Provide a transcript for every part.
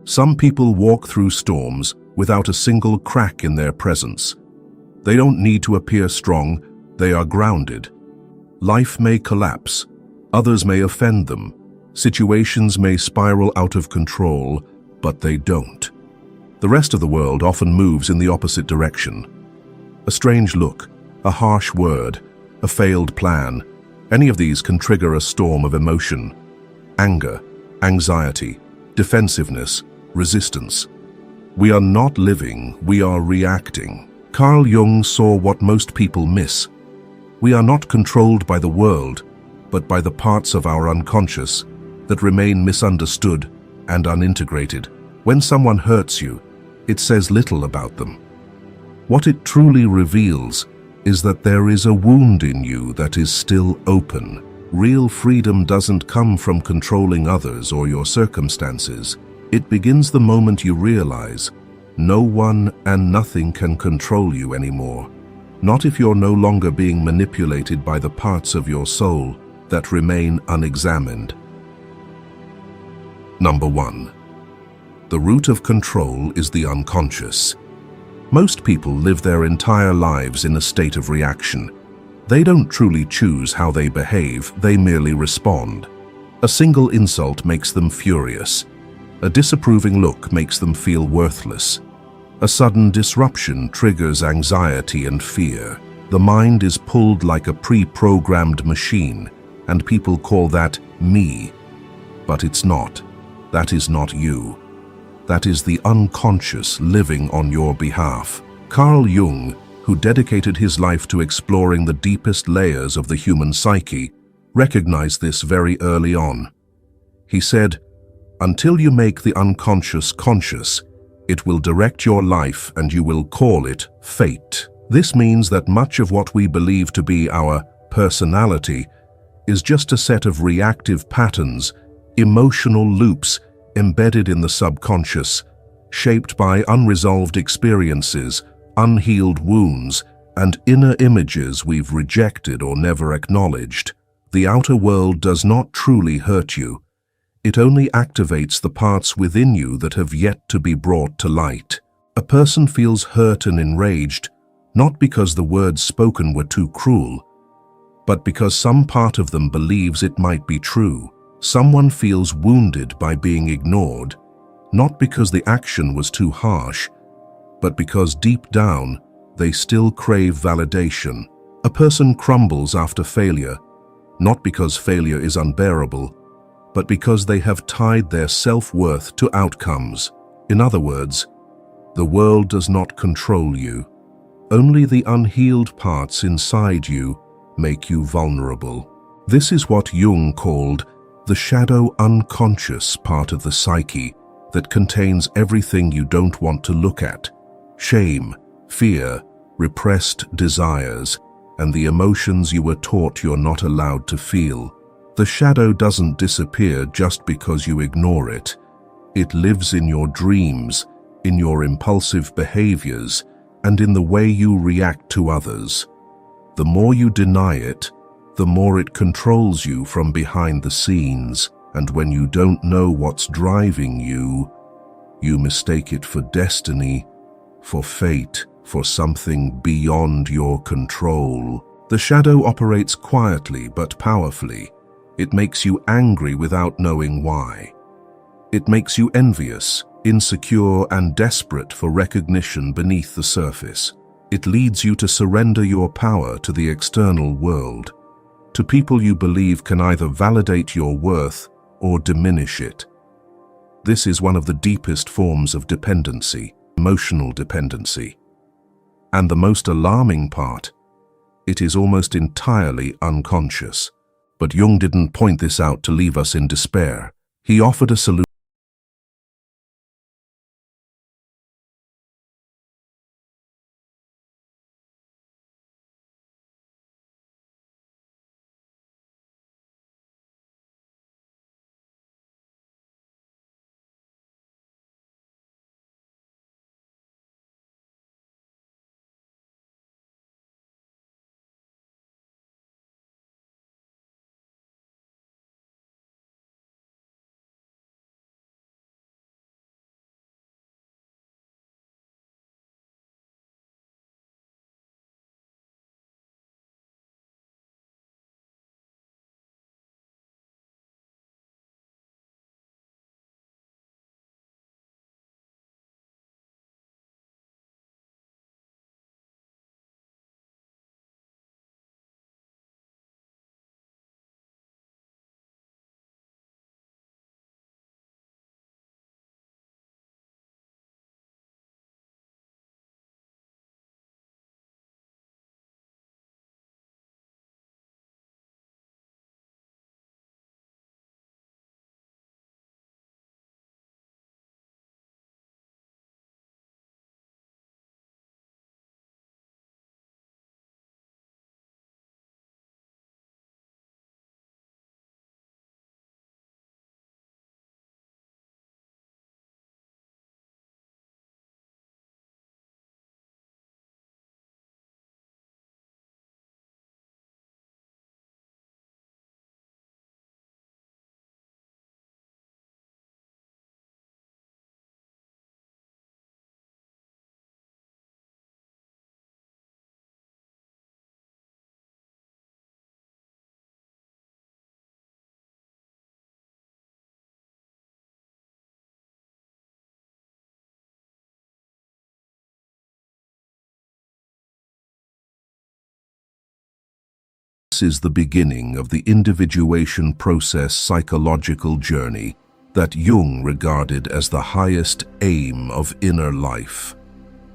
Some people walk through storms without a single crack in their presence. They don't need to appear strong, they are grounded. Life may collapse, others may offend them, situations may spiral out of control, but they don't. The rest of the world often moves in the opposite direction. A strange look, a harsh word, a failed plan, any of these can trigger a storm of emotion. Anger, anxiety, defensiveness, resistance. We are not living, we are reacting. Carl Jung saw what most people miss. We are not controlled by the world, but by the parts of our unconscious that remain misunderstood and unintegrated. When someone hurts you, it says little about them. What it truly reveals is that there is a wound in you that is still open. Real freedom doesn't come from controlling others or your circumstances. It begins the moment you realize no one and nothing can control you anymore. Not if you're no longer being manipulated by the parts of your soul that remain unexamined. Number 1. The root of control is the unconscious. Most people live their entire lives in a state of reaction. They don't truly choose how they behave, they merely respond. A single insult makes them furious. A disapproving look makes them feel worthless. A sudden disruption triggers anxiety and fear. The mind is pulled like a pre-programmed machine, and people call that me. But it's not. That is not you. That is the unconscious living on your behalf. Carl Jung, who dedicated his life to exploring the deepest layers of the human psyche, recognized this very early on. He said, "Until you make the unconscious conscious, it will direct your life and you will call it fate." This means that much of what we believe to be our personality is just a set of reactive patterns, emotional loops embedded in the subconscious, shaped by unresolved experiences, unhealed wounds, and inner images we've rejected or never acknowledged. The outer world does not truly hurt you. It only activates the parts within you that have yet to be brought to light. A person feels hurt and enraged, not because the words spoken were too cruel, but because some part of them believes it might be true. Someone feels wounded by being ignored, not because the action was too harsh, but because deep down they still crave validation. A person crumbles after failure, not because failure is unbearable, but because they have tied their self-worth to outcomes. In other words, the world does not control you. Only the unhealed parts inside you make you vulnerable. This is what Jung called the shadow unconscious part of the psyche that contains everything you don't want to look at: shame, fear, repressed desires, and the emotions you were taught you're not allowed to feel. The shadow doesn't disappear just because you ignore it. It lives in your dreams, in your impulsive behaviors, and in the way you react to others. The more you deny it, the more it controls you from behind the scenes, and when you don't know what's driving you, you mistake it for destiny, for fate, for something beyond your control. The shadow operates quietly but powerfully. It makes you angry without knowing why. It makes you envious, insecure, and desperate for recognition beneath the surface. It leads you to surrender your power to the external world, to people you believe can either validate your worth or diminish it. This is one of the deepest forms of dependency, emotional dependency. And the most alarming part, it is almost entirely unconscious. But Jung didn't point this out to leave us in despair. He offered a solution. This is the beginning of the individuation process psychological journey that Jung regarded as the highest aim of inner life.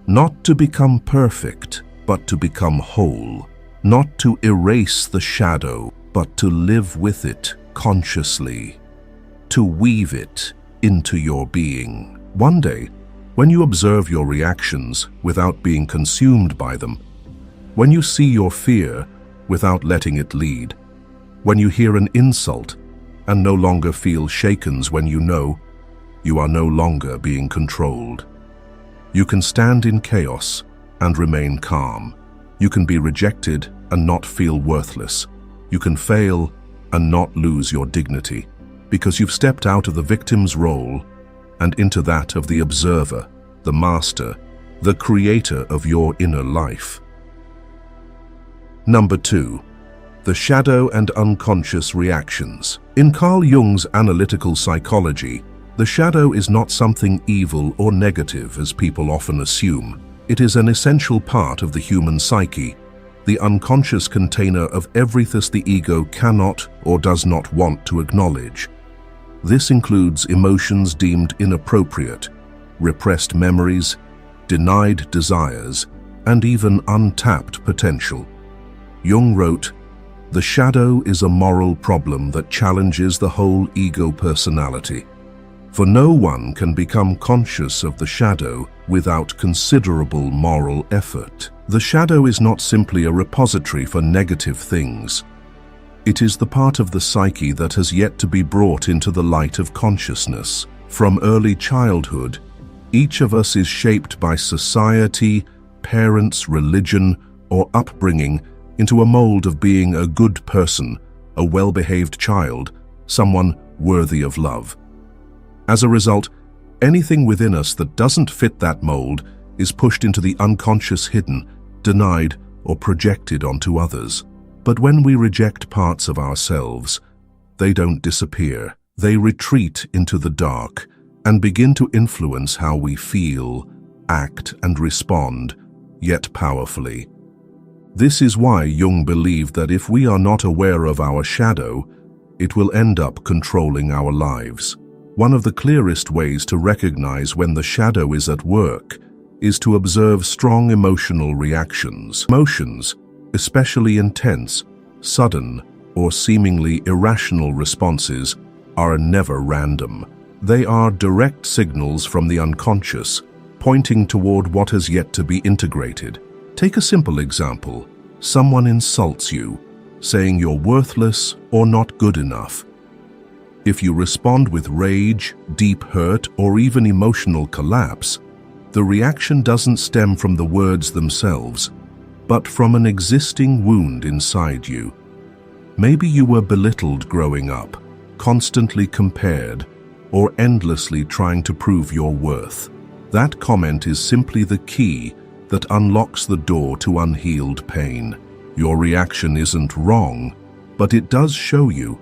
Not to become perfect, but to become whole. Not to erase the shadow, but to live with it consciously. To weave it into your being. One day, when you observe your reactions without being consumed by them, when you see your fear without letting it lead, when you hear an insult and no longer feel shaken when you know you are no longer being controlled. You can stand in chaos and remain calm. You can be rejected and not feel worthless. You can fail and not lose your dignity, because you've stepped out of the victim's role and into that of the observer, the master, the creator of your inner life. Number 2. The shadow and unconscious reactions. In Carl Jung's analytical psychology, the shadow is not something evil or negative as people often assume. It is an essential part of the human psyche, the unconscious container of everything the ego cannot or does not want to acknowledge. This includes emotions deemed inappropriate, repressed memories, denied desires, and even untapped potential. Jung wrote, "The shadow is a moral problem that challenges the whole ego personality. For no one can become conscious of the shadow without considerable moral effort. The shadow is not simply a repository for negative things. It is the part of the psyche that has yet to be brought into the light of consciousness. From early childhood, each of us is shaped by society, parents, religion, or upbringing into a mold of being a good person, a well-behaved child, someone worthy of love. As a result, anything within us that doesn't fit that mold is pushed into the unconscious, hidden, denied, or projected onto others. But when we reject parts of ourselves, they don't disappear. They retreat into the dark and begin to influence how we feel, act, and respond, yet powerfully. This is why Jung believed that if we are not aware of our shadow, it will end up controlling our lives. One of the clearest ways to recognize when the shadow is at work is to observe strong emotional reactions. Emotions, especially intense, sudden, or seemingly irrational responses, are never random. They are direct signals from the unconscious, pointing toward what has yet to be integrated. Take a simple example. Someone insults you, saying you're worthless or not good enough. If you respond with rage, deep hurt, or even emotional collapse, the reaction doesn't stem from the words themselves, but from an existing wound inside you. Maybe you were belittled growing up, constantly compared, or endlessly trying to prove your worth. That comment is simply the key that unlocks the door to unhealed pain. Your reaction isn't wrong, but it does show you.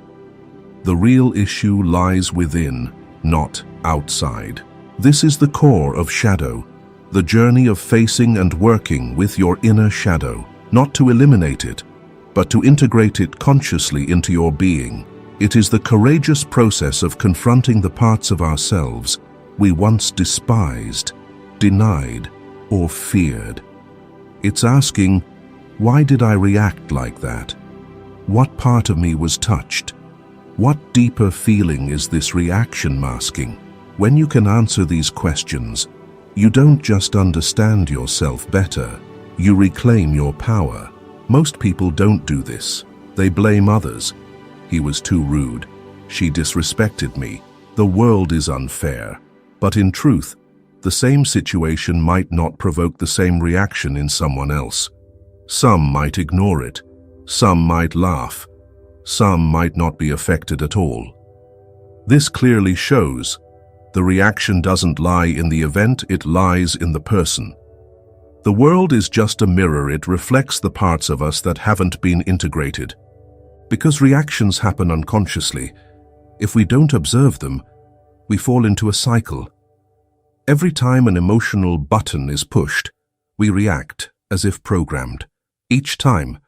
The real issue lies within, not outside. This is the core of shadow, the journey of facing and working with your inner shadow, not to eliminate it, but to integrate it consciously into your being. It is the courageous process of confronting the parts of ourselves we once despised, denied, or feared. It's asking, why did I react like that? What part of me was touched? What deeper feeling is this reaction masking? When you can answer these questions, you don't just understand yourself better, you reclaim your power. Most people don't do this. They blame others. He was too rude. She disrespected me. The world is unfair. But in truth, the same situation might not provoke the same reaction in someone else. Some might ignore it. Some might laugh. Some might not be affected at all. This clearly shows the reaction doesn't lie in the event, it lies in the person. The world is just a mirror. It reflects the parts of us that haven't been integrated. Because reactions happen unconsciously, if we don't observe them, we fall into a cycle. Every time an emotional button is pushed, we react as if programmed. Each time,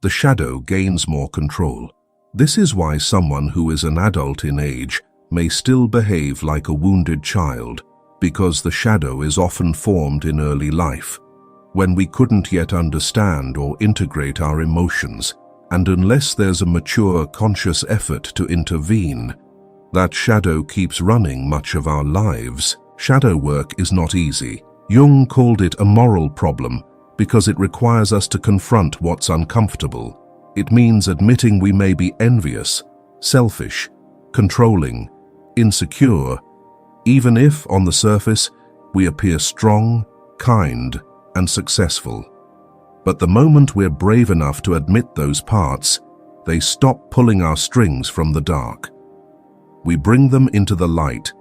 the shadow gains more control. This is why someone who is an adult in age may still behave like a wounded child, because the shadow is often formed in early life, when we couldn't yet understand or integrate our emotions, and unless there's a mature, conscious effort to intervene, that shadow keeps running much of our lives. Shadow work is not easy. Jung called it a moral problem because it requires us to confront what's uncomfortable. It means admitting we may be envious, selfish, controlling, insecure, even if, on the surface, we appear strong, kind, and successful. But the moment we're brave enough to admit those parts, they stop pulling our strings from the dark. We bring them into the light,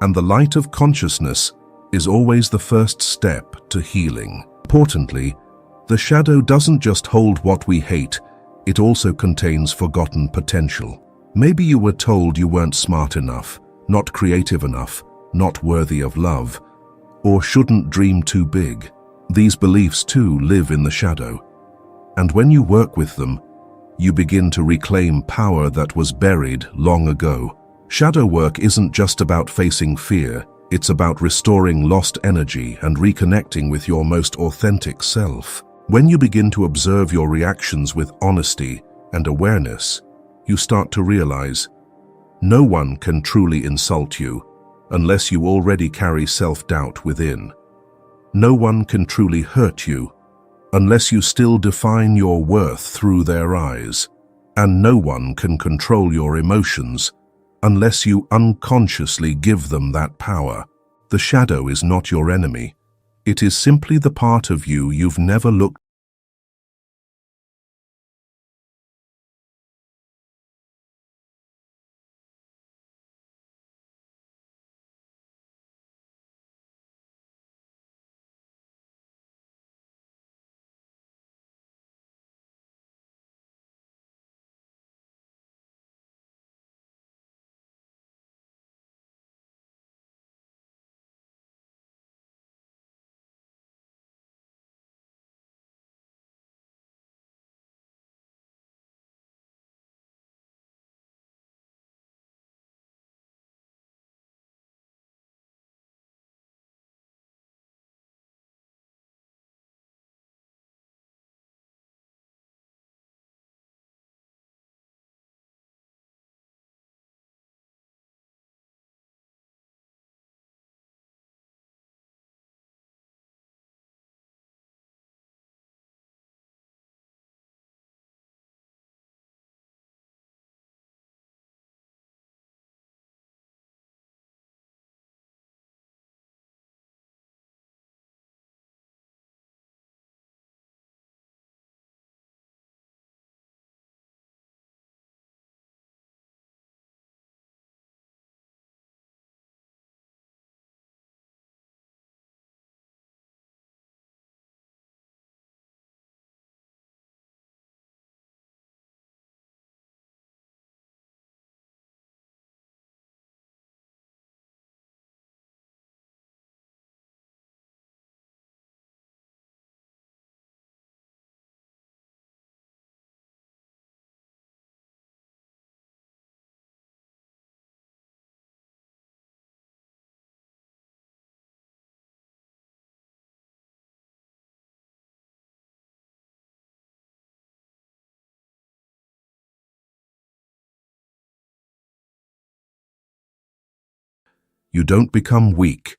and the light of consciousness is always the first step to healing. Importantly, the shadow doesn't just hold what we hate, it also contains forgotten potential. Maybe you were told you weren't smart enough, not creative enough, not worthy of love, or shouldn't dream too big. These beliefs too live in the shadow. And when you work with them, you begin to reclaim power that was buried long ago. Shadow work isn't just about facing fear, it's about restoring lost energy and reconnecting with your most authentic self. When you begin to observe your reactions with honesty and awareness, you start to realize no one can truly insult you unless you already carry self-doubt within. No one can truly hurt you unless you still define your worth through their eyes. And no one can control your emotions unless you unconsciously give them that power. The shadow is not your enemy. It is simply the part of you you've never looked. You don't become weak,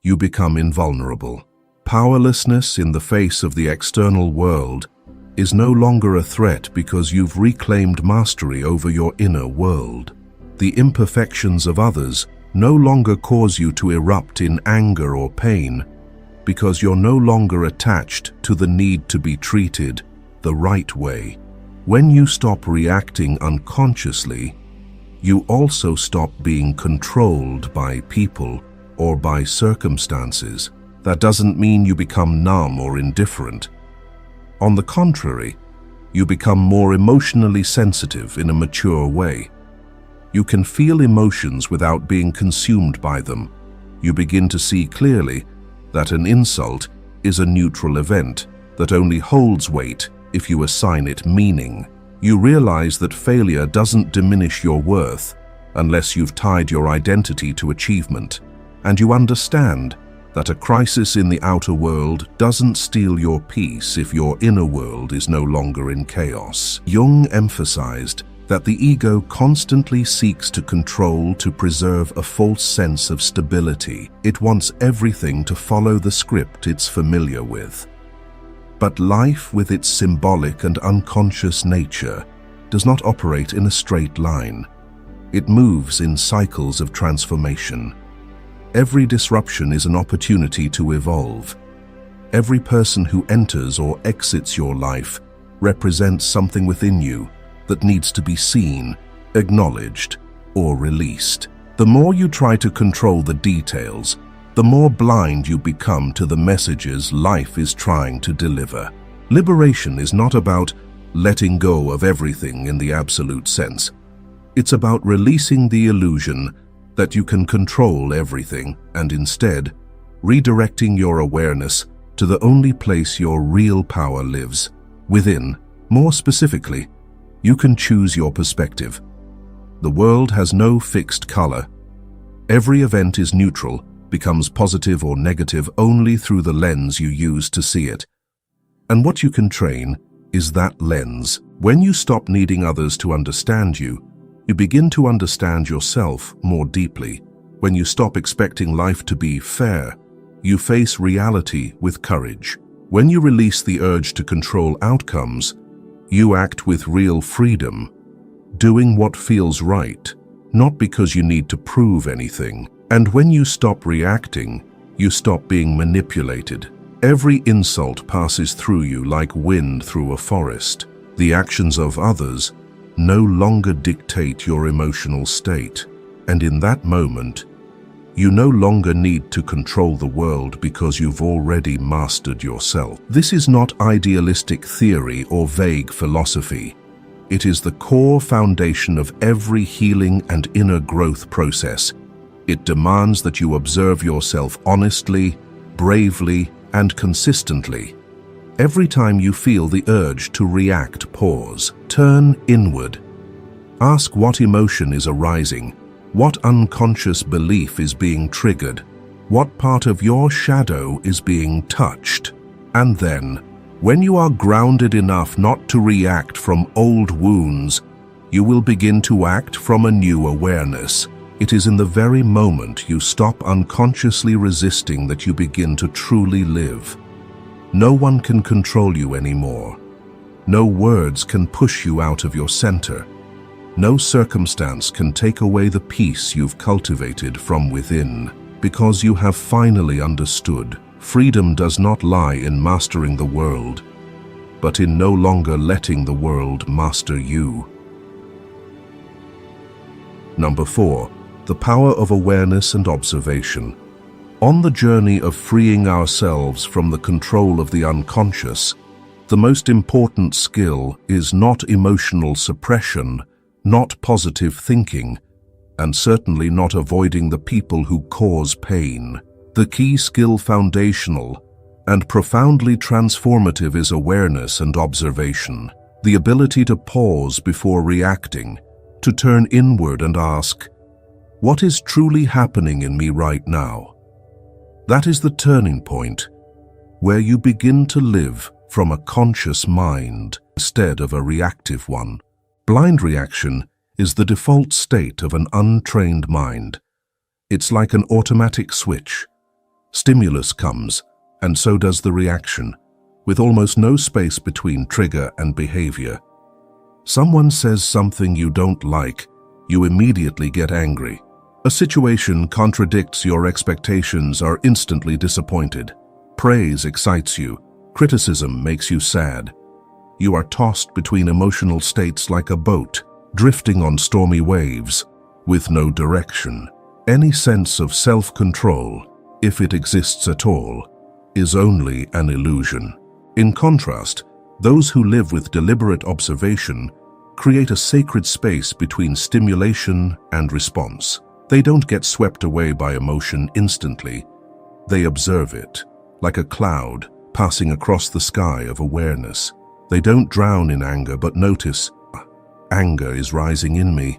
you become invulnerable. Powerlessness in the face of the external world is no longer a threat because you've reclaimed mastery over your inner world. The imperfections of others no longer cause you to erupt in anger or pain because you're no longer attached to the need to be treated the right way. When you stop reacting unconsciously, you also stop being controlled by people or by circumstances. That doesn't mean you become numb or indifferent. On the contrary, you become more emotionally sensitive in a mature way. You can feel emotions without being consumed by them. You begin to see clearly that an insult is a neutral event that only holds weight if you assign it meaning. You realize that failure doesn't diminish your worth unless you've tied your identity to achievement, and you understand that a crisis in the outer world doesn't steal your peace if your inner world is no longer in chaos. Jung emphasized that the ego constantly seeks to control to preserve a false sense of stability. It wants everything to follow the script it's familiar with. But life, with its symbolic and unconscious nature, does not operate in a straight line. It moves in cycles of transformation. Every disruption is an opportunity to evolve. Every person who enters or exits your life represents something within you that needs to be seen, acknowledged, or released. The more you try to control the details, the more blind you become to the messages life is trying to deliver. Liberation is not about letting go of everything in the absolute sense. It's about releasing the illusion that you can control everything and instead redirecting your awareness to the only place your real power lives, within. More specifically, you can choose your perspective. The world has no fixed color. Every event is neutral, becomes positive or negative only through the lens you use to see it. And what you can train is that lens. When you stop needing others to understand you, you begin to understand yourself more deeply. When you stop expecting life to be fair, you face reality with courage. When you release the urge to control outcomes, you act with real freedom, doing what feels right, not because you need to prove anything. And when you stop reacting, you stop being manipulated. Every insult passes through you like wind through a forest. The actions of others no longer dictate your emotional state, and in that moment, you no longer need to control the world because you've already mastered yourself. This is not idealistic theory or vague philosophy. It is the core foundation of every healing and inner growth process. It demands that you observe yourself honestly, bravely, and consistently. Every time you feel the urge to react, pause. Turn inward. Ask what emotion is arising, what unconscious belief is being triggered, what part of your shadow is being touched. And then, when you are grounded enough not to react from old wounds, you will begin to act from a new awareness. It is in the very moment you stop unconsciously resisting that you begin to truly live. No one can control you anymore. No words can push you out of your center. No circumstance can take away the peace you've cultivated from within, because you have finally understood. Freedom does not lie in mastering the world, but in no longer letting the world master you. Number 4. The power of awareness and observation. On the journey of freeing ourselves from the control of the unconscious, the most important skill is not emotional suppression, not positive thinking, and certainly not avoiding the people who cause pain. The key skill, foundational and profoundly transformative, is awareness and observation. The ability to pause before reacting, to turn inward and ask, what is truly happening in me right now? That is the turning point, where you begin to live from a conscious mind instead of a reactive one. Blind reaction is the default state of an untrained mind. It's like an automatic switch. Stimulus comes, and so does the reaction, with almost no space between trigger and behavior. Someone says something you don't like, you immediately get angry. A situation contradicts your expectations, are instantly disappointed. Praise excites you. Criticism makes you sad. You are tossed between emotional states like a boat, drifting on stormy waves, with no direction. Any sense of self-control, if it exists at all, is only an illusion. In contrast, those who live with deliberate observation create a sacred space between stimulation and response. They don't get swept away by emotion instantly. They observe it, like a cloud passing across the sky of awareness. They don't drown in anger but notice, anger is rising in me.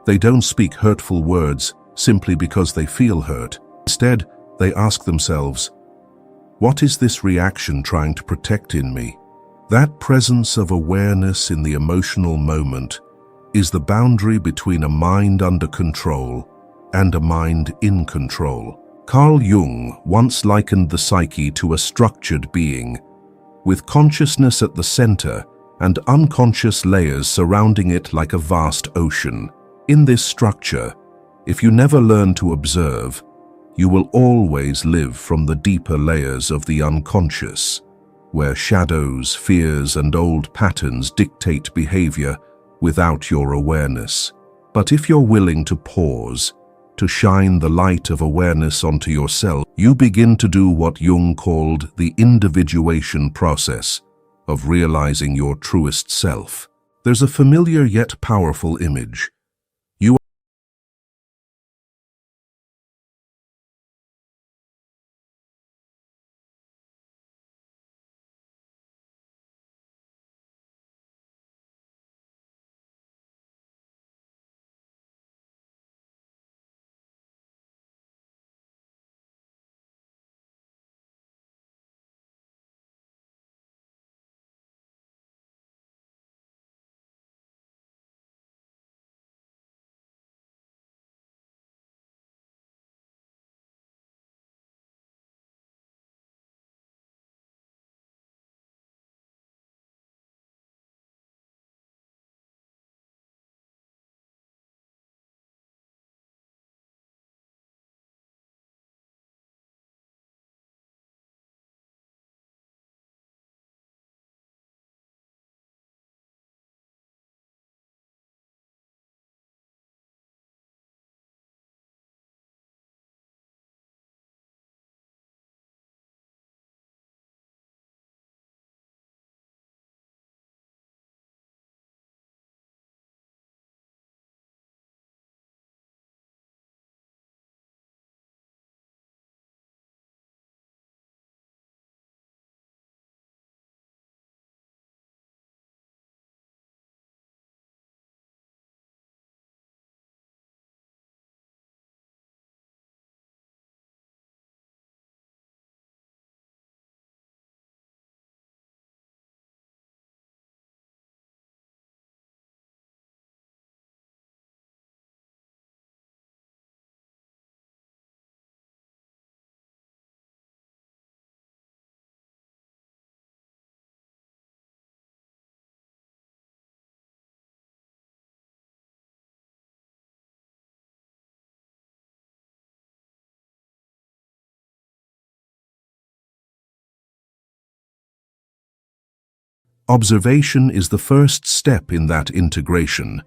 They don't speak hurtful words simply because they feel hurt. Instead, they ask themselves, what is this reaction trying to protect in me? That presence of awareness in the emotional moment is the boundary between a mind under control and a mind in control. Carl Jung once likened the psyche to a structured being, with consciousness at the center and unconscious layers surrounding it like a vast ocean. In this structure, if you never learn to observe, you will always live from the deeper layers of the unconscious, where shadows, fears, and old patterns dictate behavior without your awareness. But if you're willing to pause, to shine the light of awareness onto yourself, you begin to do what Jung called the individuation process of realizing your truest self. There's a familiar yet powerful image. Observation is the first step in that integration.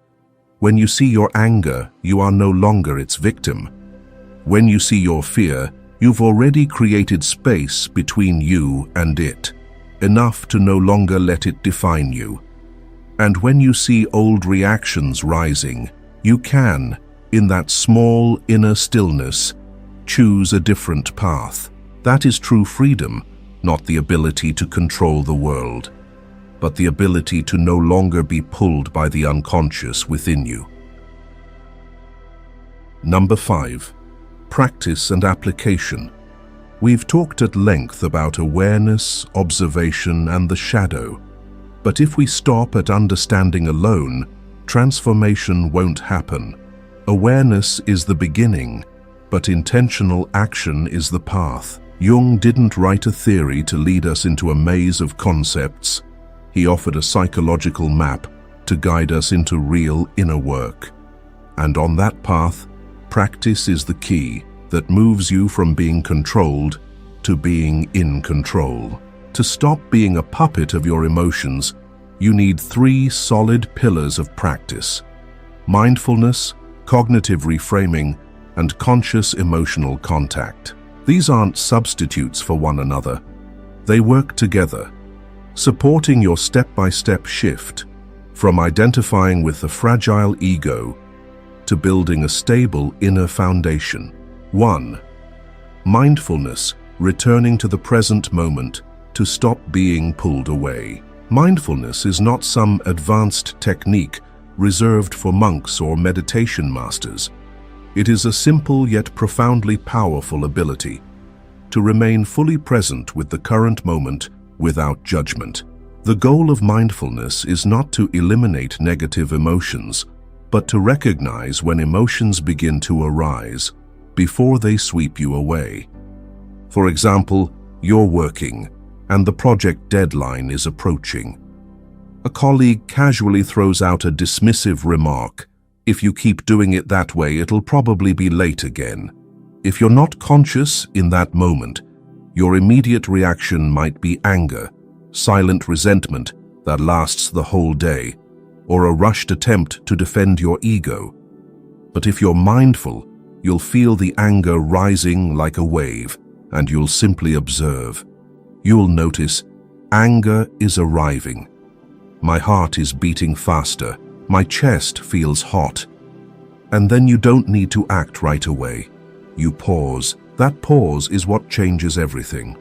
When you see your anger, you are no longer its victim. When you see your fear, you've already created space between you and it, enough to no longer let it define you. And when you see old reactions rising, you can, in that small inner stillness, choose a different path. That is true freedom, not the ability to control the world, but the ability to no longer be pulled by the unconscious within you. Number 5. Practice and application. We've talked at length about awareness, observation, and the shadow. But if we stop at understanding alone, transformation won't happen. Awareness is the beginning, but intentional action is the path. Jung didn't write a theory to lead us into a maze of concepts. He offered a psychological map to guide us into real inner work. And on that path, practice is the key that moves you from being controlled to being in control. To stop being a puppet of your emotions, you need 3 solid pillars of practice: mindfulness, cognitive reframing, and conscious emotional contact. These aren't substitutes for one another. They work together, supporting your step-by-step shift from identifying with the fragile ego to building a stable inner foundation. 1. Mindfulness, returning to the present moment to stop being pulled away. Mindfulness is not some advanced technique reserved for monks or meditation masters. It is a simple yet profoundly powerful ability to remain fully present with the current moment without judgment. The goal of mindfulness is not to eliminate negative emotions, but to recognize when emotions begin to arise before they sweep you away. For example, you're working, and the project deadline is approaching. A colleague casually throws out a dismissive remark. If you keep doing it that way, it'll probably be late again. If you're not conscious in that moment, your immediate reaction might be anger, silent resentment that lasts the whole day, or a rushed attempt to defend your ego. But if you're mindful, you'll feel the anger rising like a wave, and you'll simply observe. You'll notice, anger is arriving. My heart is beating faster. My chest feels hot. And then you don't need to act right away. You pause. That pause is what changes everything.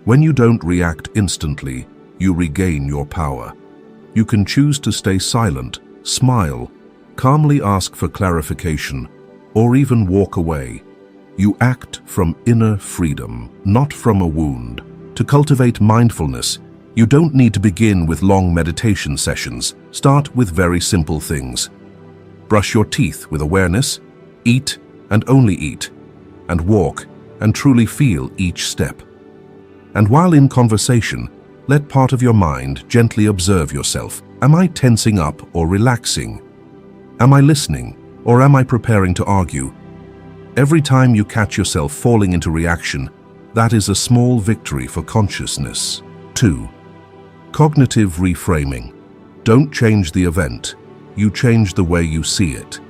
When you don't react instantly, you regain your power. You can choose to stay silent, smile, calmly ask for clarification, or even walk away. You act from inner freedom, not from a wound. To cultivate mindfulness, you don't need to begin with long meditation sessions. Start with very simple things. Brush your teeth with awareness, eat and only eat, and walk and truly feel each step. And while in conversation, let part of your mind gently observe yourself. Am I tensing up or relaxing? Am I listening or am I preparing to argue? Every time you catch yourself falling into reaction, that is a small victory for consciousness. 2. Cognitive reframing. Don't change the event. You change the way you see it.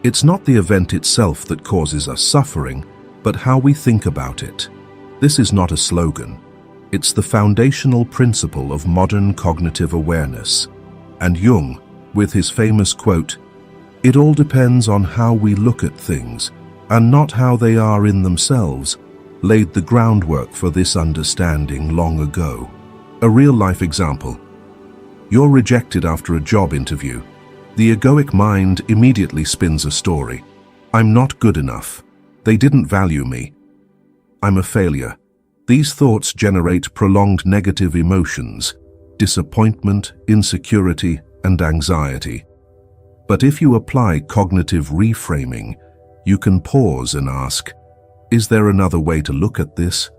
It's not the event itself that causes us suffering, but how we think about it. This is not a slogan. It's the foundational principle of modern cognitive awareness. And Jung, with his famous quote, "It all depends on how we look at things, and not how they are in themselves," laid the groundwork for this understanding long ago. A real-life example. You're rejected after a job interview. The egoic mind immediately spins a story. I'm not good enough. They didn't value me. I'm a failure. These thoughts generate prolonged negative emotions, disappointment, insecurity, and anxiety. But if you apply cognitive reframing, you can pause and ask, is there another way to look at this?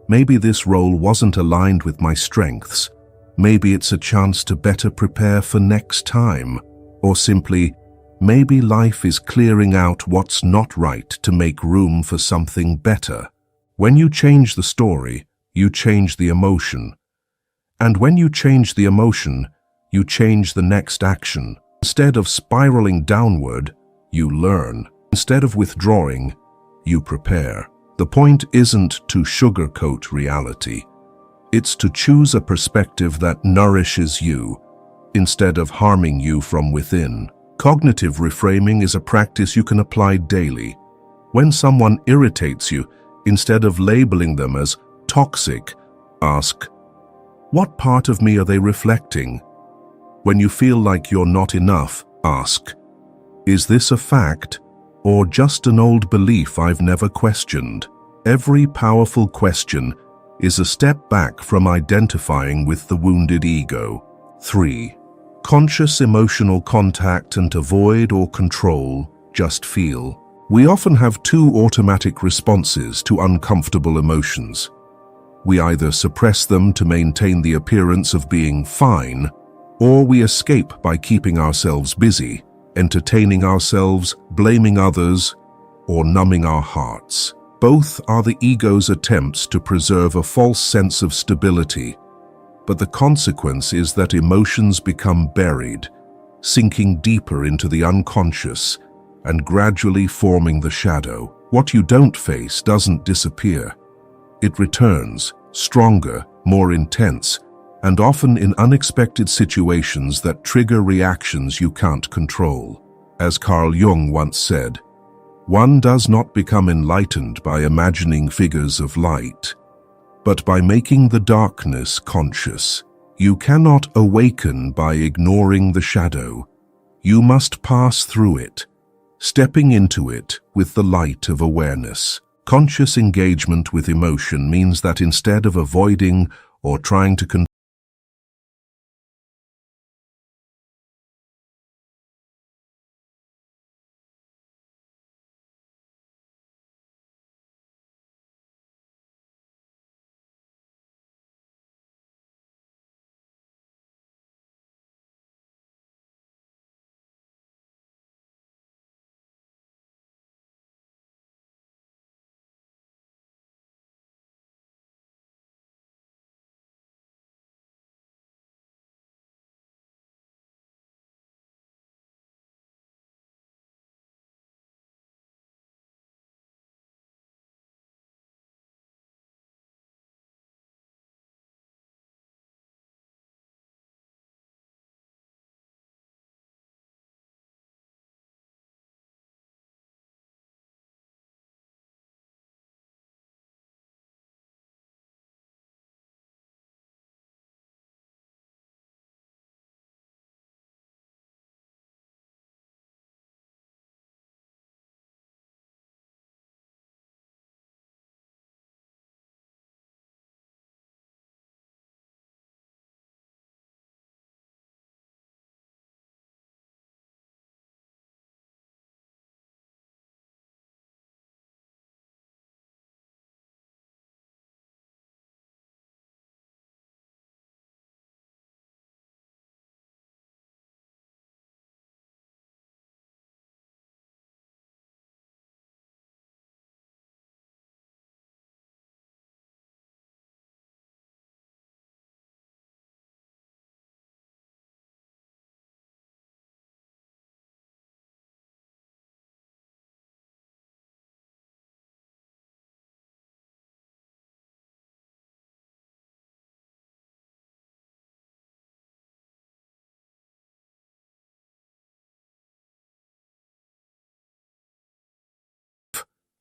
Maybe this role wasn't aligned with my strengths. Maybe it's a chance to better prepare for next time. Or simply, maybe life is clearing out what's not right to make room for something better. When you change the story, you change the emotion. And when you change the emotion, you change the next action. Instead of spiraling downward, you learn. Instead of withdrawing, you prepare. The point isn't to sugarcoat reality. It's to choose a perspective that nourishes you, instead of harming you from within. Cognitive reframing is a practice you can apply daily. When someone irritates you, instead of labeling them as toxic, ask, what part of me are they reflecting? When you feel like you're not enough, ask, is this a fact or just an old belief I've never questioned? Every powerful question is a step back from identifying with the wounded ego. 3. Conscious emotional contact and avoid or control, just feel. We often have two automatic responses to uncomfortable emotions. We either suppress them to maintain the appearance of being fine, or we escape by keeping ourselves busy, entertaining ourselves, blaming others, or numbing our hearts. Both are the ego's attempts to preserve a false sense of stability, but the consequence is that emotions become buried, sinking deeper into the unconscious and gradually forming the shadow. What you don't face doesn't disappear. It returns, stronger, more intense, and often in unexpected situations that trigger reactions you can't control. As Carl Jung once said, one does not become enlightened by imagining figures of light, but by making the darkness conscious. You cannot awaken by ignoring the shadow. You must pass through it, stepping into it with the light of awareness. Conscious engagement with emotion means that instead of avoiding or trying to control,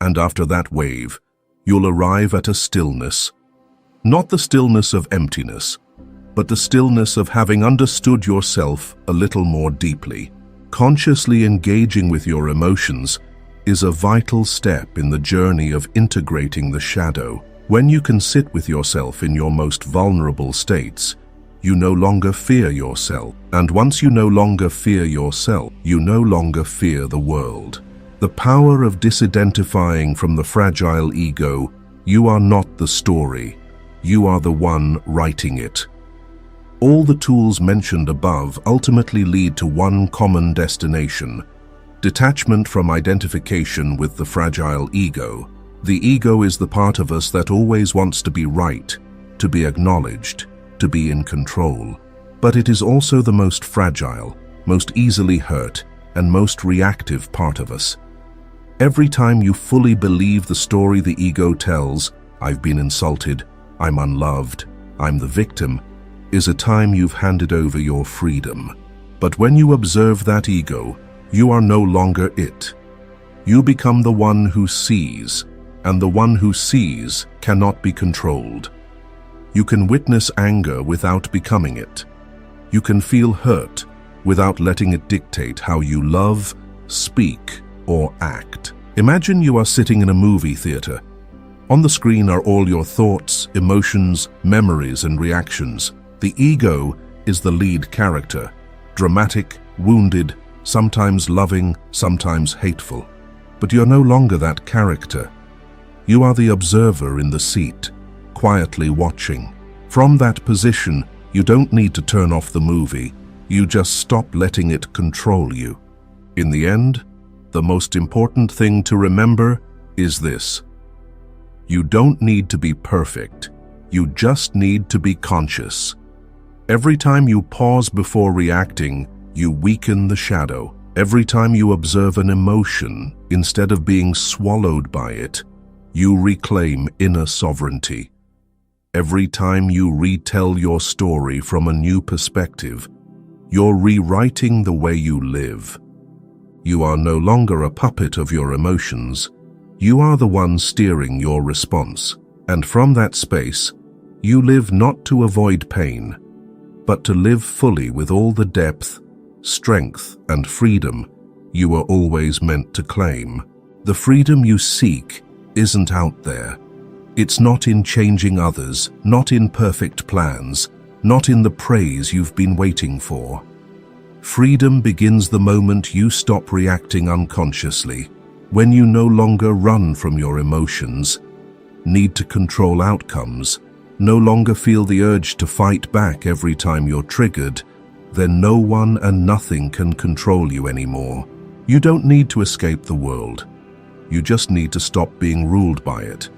and after that wave, you'll arrive at a stillness. Not the stillness of emptiness, but the stillness of having understood yourself a little more deeply. Consciously engaging with your emotions is a vital step in the journey of integrating the shadow. When you can sit with yourself in your most vulnerable states, you no longer fear yourself. And once you no longer fear yourself, you no longer fear the world. The power of disidentifying from the fragile ego. You are not the story. You are the one writing it. All the tools mentioned above ultimately lead to one common destination: detachment from identification with the fragile ego. The ego is the part of us that always wants to be right, to be acknowledged, to be in control. But it is also the most fragile, most easily hurt, and most reactive part of us. Every time you fully believe the story the ego tells, I've been insulted, I'm unloved, I'm the victim, is a time you've handed over your freedom. But when you observe that ego, you are no longer it. You become the one who sees, and the one who sees cannot be controlled. You can witness anger without becoming it. You can feel hurt without letting it dictate how you love, speak, or act. Imagine you are sitting in a movie theater. On the screen are all your thoughts, emotions, memories, and reactions. The ego is the lead character, dramatic, wounded, sometimes loving, sometimes hateful. But you're no longer that character. You are the observer in the seat, quietly watching. From that position, you don't need to turn off the movie. You just stop letting it control you. In the end, the most important thing to remember is this: you don't need to be perfect. You just need to be conscious. Every time you pause before reacting, you weaken the shadow. Every time you observe an emotion, instead of being swallowed by it, you reclaim inner sovereignty. Every time you retell your story from a new perspective, you're rewriting the way you live. You are no longer a puppet of your emotions. You are the one steering your response. And from that space, you live not to avoid pain, but to live fully with all the depth, strength, and freedom you were always meant to claim. The freedom you seek isn't out there. It's not in changing others, not in perfect plans, not in the praise you've been waiting for. Freedom begins the moment you stop reacting unconsciously, when you no longer run from your emotions, need to control outcomes, no longer feel the urge to fight back every time you're triggered. Then no one and nothing can control you anymore. You don't need to escape the world. You just need to stop being ruled by it.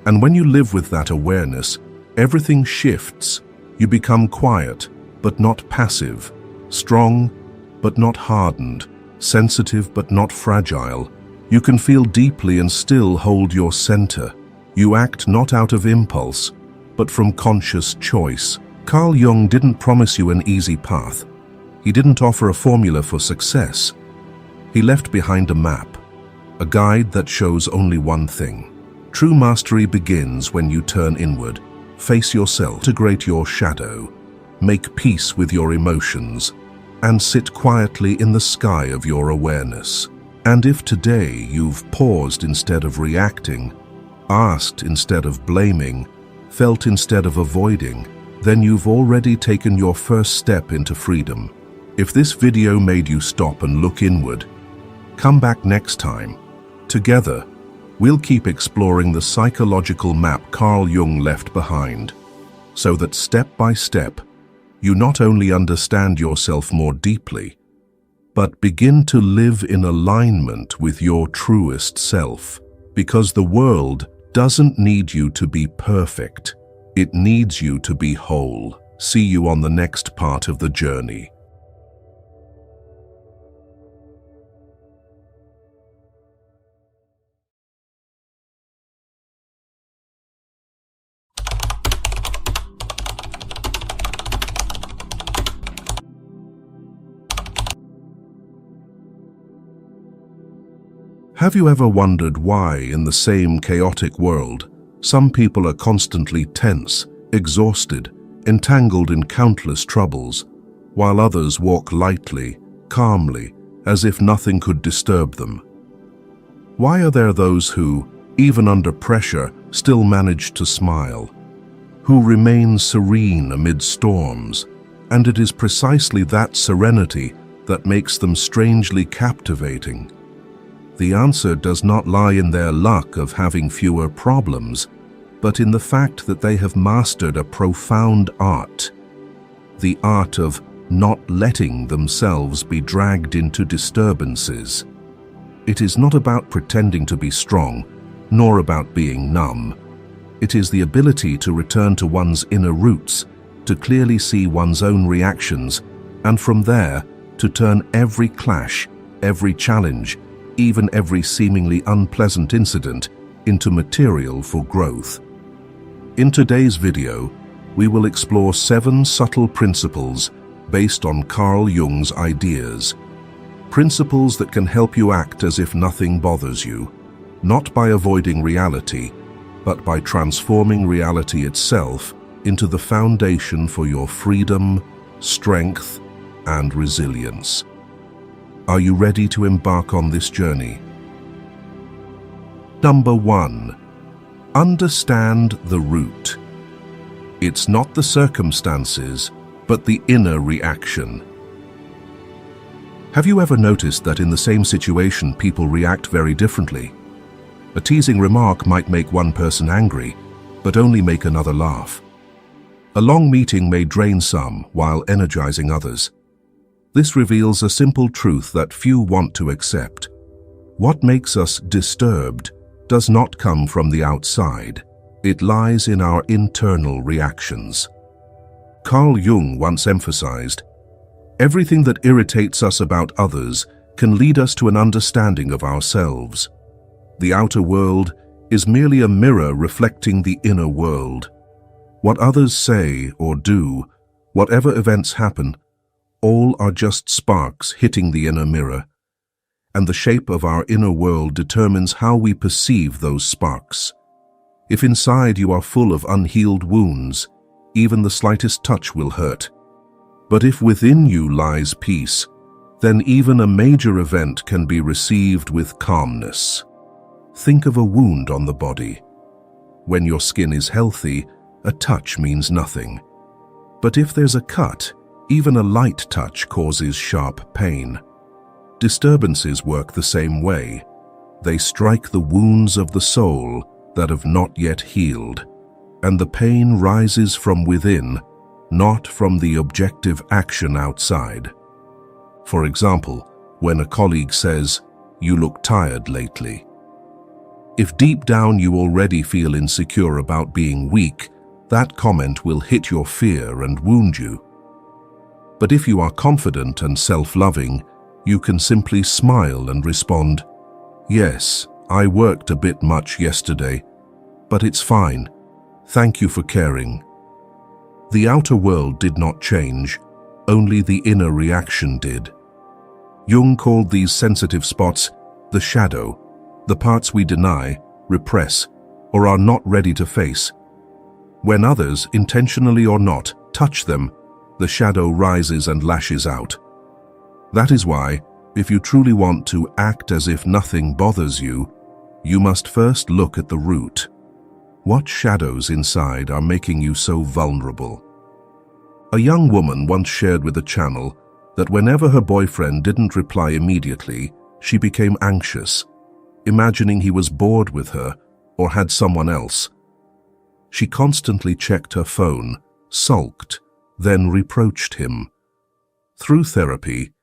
And when you live with that awareness, everything shifts. You become quiet, but not passive, strong, but not hardened, sensitive, but not fragile. You can feel deeply and still hold your center. You act not out of impulse, but from conscious choice. Carl Jung didn't promise you an easy path. He didn't offer a formula for success. He left behind a map, a guide that shows only one thing. True mastery begins when you turn inward, face yourself, integrate your shadow, make peace with your emotions, and sit quietly in the sky of your awareness. And if today you've paused instead of reacting, asked instead of blaming, felt instead of avoiding, then you've already taken your first step into freedom. If this video made you stop and look inward, come back next time. Together, we'll keep exploring the psychological map Carl Jung left behind, so that step by step, you not only understand yourself more deeply, but begin to live in alignment with your truest self. Because the world doesn't need you to be perfect. It needs you to be whole. See you on the next part of the journey. Have you ever wondered why, in the same chaotic world, some people are constantly tense, exhausted, entangled in countless troubles, while others walk lightly, calmly, as if nothing could disturb them? Why are there those who, even under pressure, still manage to smile, who remain serene amid storms? And it is precisely that serenity that makes them strangely captivating. The answer does not lie in their luck of having fewer problems, but in the fact that they have mastered a profound art, the art of not letting themselves be dragged into disturbances. It is not about pretending to be strong, nor about being numb. It is the ability to return to one's inner roots, to clearly see one's own reactions, and from there to turn every clash, every challenge, even every seemingly unpleasant incident into material for growth. In today's video, we will explore 7 subtle principles based on Carl Jung's ideas. Principles that can help you act as if nothing bothers you, not by avoiding reality, but by transforming reality itself into the foundation for your freedom, strength, and resilience. Are you ready to embark on this journey? Number 1. Understand the root. It's not the circumstances, but the inner reaction. Have you ever noticed that in the same situation people react very differently? A teasing remark might make one person angry, but only make another laugh. A long meeting may drain some while energizing others. This reveals a simple truth that few want to accept. What makes us disturbed does not come from the outside. It lies in our internal reactions. Carl Jung once emphasized, everything that irritates us about others can lead us to an understanding of ourselves. The outer world is merely a mirror reflecting the inner world. What others say or do, whatever events happen, all are just sparks hitting the inner mirror, and the shape of our inner world determines how we perceive those sparks. If inside you are full of unhealed wounds, even the slightest touch will hurt. But if within you lies peace, then even a major event can be received with calmness. Think of a wound on the body. When your skin is healthy, a touch means nothing. But if there's a cut, even a light touch causes sharp pain. Disturbances work the same way. They strike the wounds of the soul that have not yet healed, and the pain rises from within, not from the objective action outside. For example, when a colleague says, "You look tired lately." If deep down you already feel insecure about being weak, that comment will hit your fear and wound you. But if you are confident and self-loving, you can simply smile and respond, "Yes, I worked a bit much yesterday, but it's fine. Thank you for caring." The outer world did not change, only the inner reaction did. Jung called these sensitive spots the shadow, the parts we deny, repress, or are not ready to face. When others, intentionally or not, touch them, the shadow rises and lashes out. That is why, if you truly want to act as if nothing bothers you, you must first look at the root. What shadows inside are making you so vulnerable? A young woman once shared with the channel that whenever her boyfriend didn't reply immediately, she became anxious, imagining he was bored with her or had someone else. She constantly checked her phone, sulked, then reproached him. Through therapy,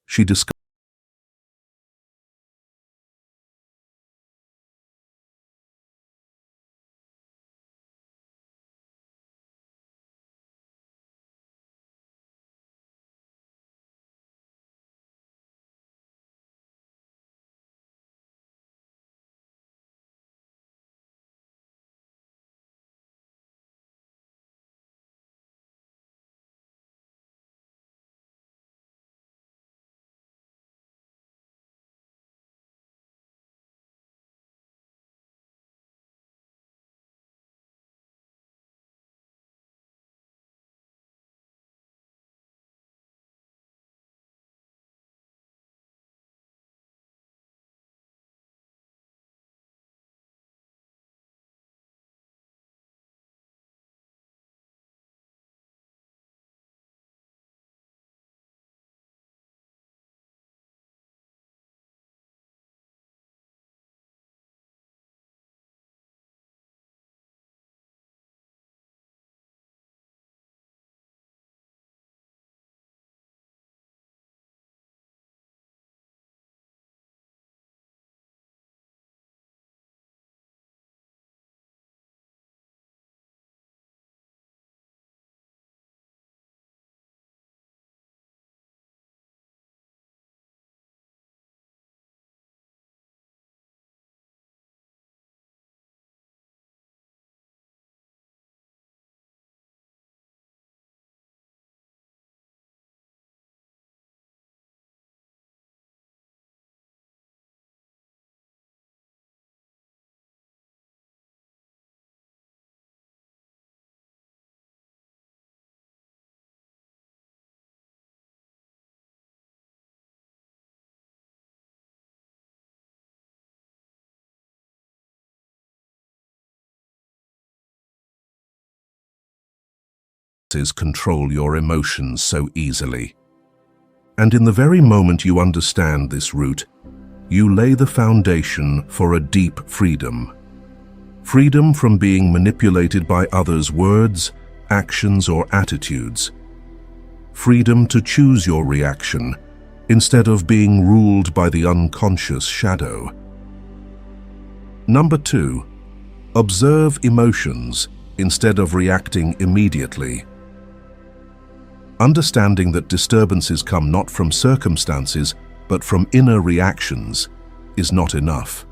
she discovered control your emotions so easily. And in the very moment you understand this root, you lay the foundation for a deep freedom. Freedom from being manipulated by others' words, actions, or attitudes. Freedom to choose your reaction instead of being ruled by the unconscious shadow. Number 2, observe emotions instead of reacting immediately. Understanding that disturbances come not from circumstances, but from inner reactions, is not enough.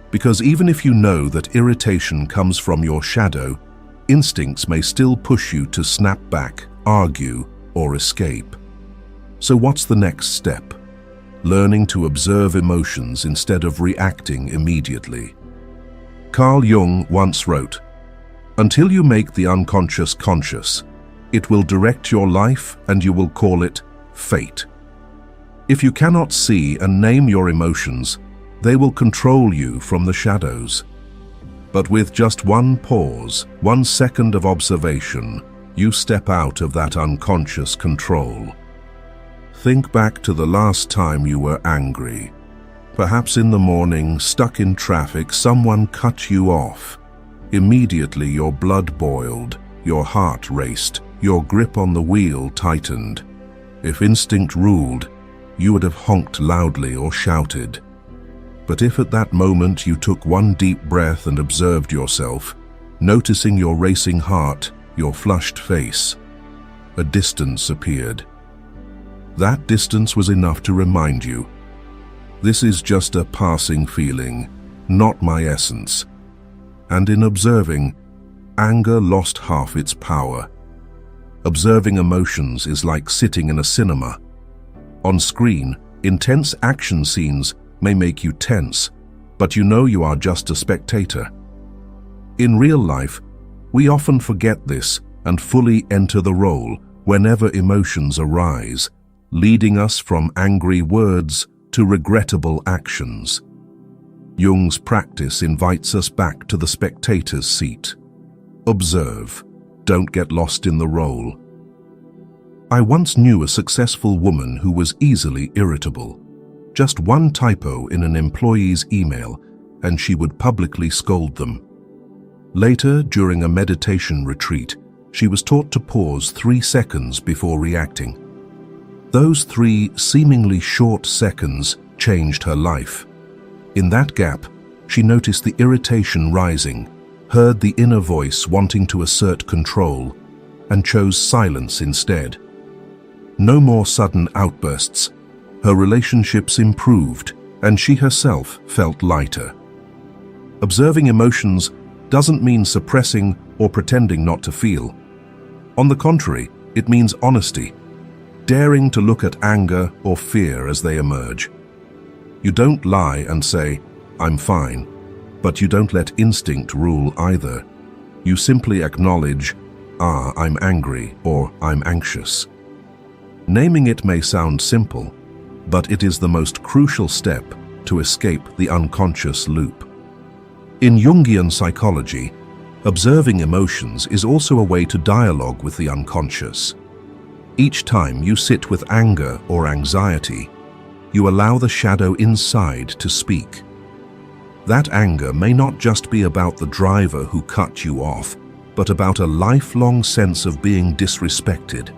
Because even if you know that irritation comes from your shadow, instincts may still push you to snap back, argue, or escape. So what's the next step? Learning to observe emotions instead of reacting immediately. Carl Jung once wrote, "Until you make the unconscious conscious, It will direct your life and you will call it fate. If you cannot see and name your emotions, they will control you from the shadows. But with just one pause, 1 second of observation, you step out of that unconscious control. Think back to the last time you were angry. Perhaps in the morning, stuck in traffic, someone cut you off. Immediately your blood boiled, your heart raced, your grip on the wheel tightened. If instinct ruled, you would have honked loudly or shouted. But if at that moment you took one deep breath and observed yourself, noticing your racing heart, your flushed face, a distance appeared. That distance was enough to remind you, this is just a passing feeling, not my essence. And in observing, anger lost half its power. Observing emotions is like sitting in a cinema. On screen, intense action scenes may make you tense, but you know you are just a spectator. In real life, we often forget this and fully enter the role whenever emotions arise, leading us from angry words to regrettable actions. Jung's practice invites us back to the spectator's seat. Observe, don't get lost in the role. I once knew a successful woman who was easily irritable. Just one typo in an employee's email, and she would publicly scold them. Later, during a meditation retreat, she was taught to pause 3 seconds before reacting. Those 3 seemingly short seconds changed her life. In that gap, she noticed the irritation rising, heard the inner voice wanting to assert control, and chose silence instead. No more sudden outbursts. Her relationships improved, and she herself felt lighter. Observing emotions doesn't mean suppressing or pretending not to feel. On the contrary, it means honesty, daring to look at anger or fear as they emerge. You don't lie and say, "I'm fine," but you don't let instinct rule either. You simply acknowledge, "I'm angry," or "I'm anxious." Naming it may sound simple, but it is the most crucial step to escape the unconscious loop. In Jungian psychology, observing emotions is also a way to dialogue with the unconscious. Each time you sit with anger or anxiety, you allow the shadow inside to speak. That anger may not just be about the driver who cut you off, but about a lifelong sense of being disrespected.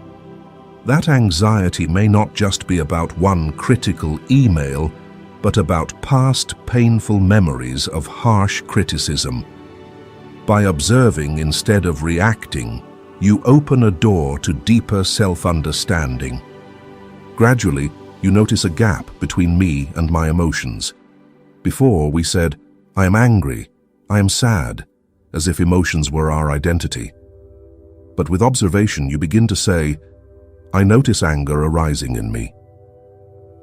That anxiety may not just be about one critical email, but about past painful memories of harsh criticism. By observing instead of reacting, you open a door to deeper self-understanding. Gradually, you notice a gap between me and my emotions. Before, we said, "I am angry," "I am sad," as if emotions were our identity. But with observation, you begin to say, "I notice anger arising in me."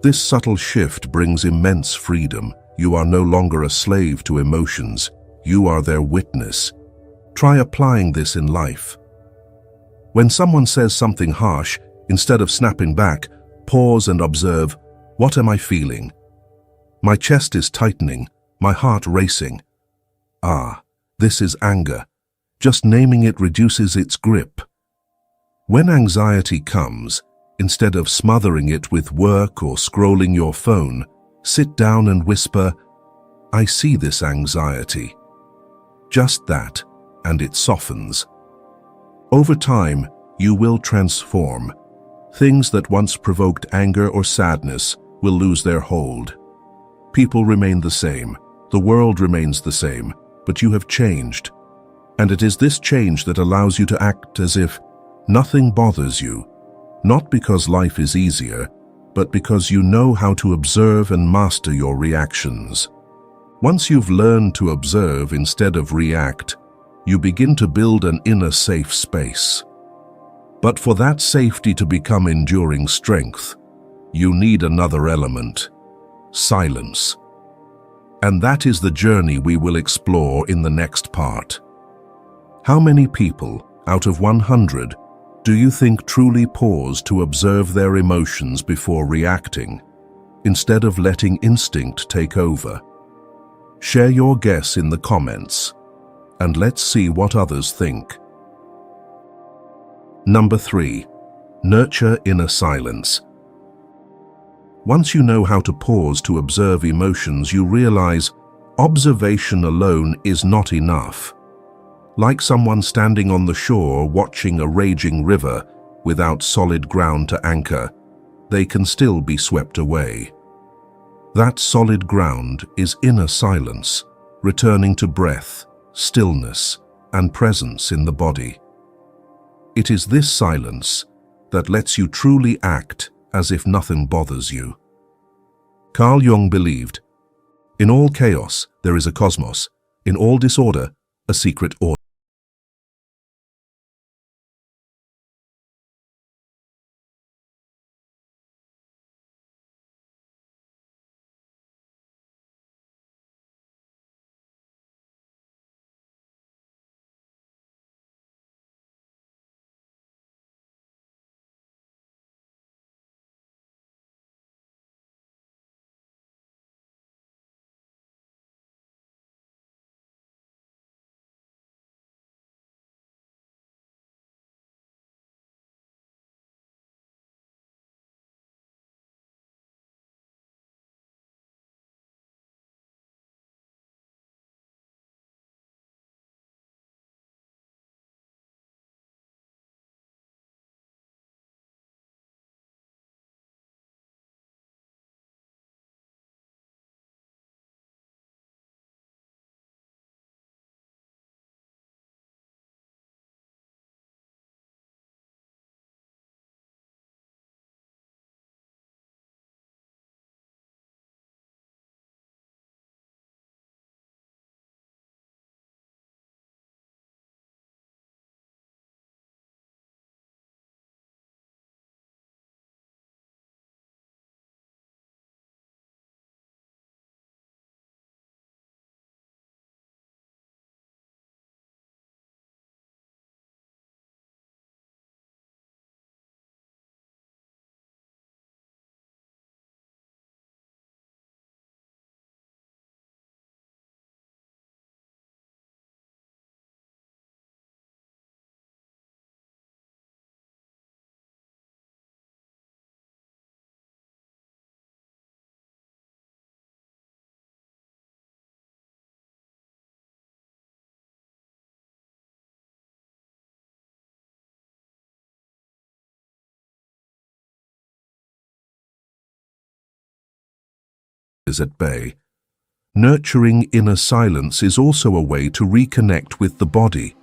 This subtle shift brings immense freedom. You are no longer a slave to emotions. You are their witness. Try applying this in life. When someone says something harsh, instead of snapping back, pause and observe, what am I feeling? My chest is tightening, my heart racing. This is anger. Just naming it reduces its grip. When anxiety comes, instead of smothering it with work or scrolling your phone, sit down and whisper, "I see this anxiety." Just that, and it softens. Over time, you will transform. Things that once provoked anger or sadness will lose their hold. People remain the same, the world remains the same, but you have changed. And it is this change that allows you to act as if nothing bothers you, not because life is easier, but because you know how to observe and master your reactions. Once you've learned to observe instead of react, you begin to build an inner safe space. But for that safety to become enduring strength, you need another element: silence. And that is the journey we will explore in the next part. How many people, out of 100, Do you think truly pause to observe their emotions before reacting, instead of letting instinct take over? Share your guess in the comments, and let's see what others think. Number 3. Nurture inner silence. Once you know how to pause to observe emotions, you realize observation alone is not enough. Like someone standing on the shore watching a raging river without solid ground to anchor, they can still be swept away. That solid ground is inner silence, returning to breath, stillness, and presence in the body. It is this silence that lets you truly act as if nothing bothers you. Carl Jung believed, "In all chaos there is a cosmos, in all disorder a secret order." Is at bay. Nurturing inner silence is also a way to reconnect with the body.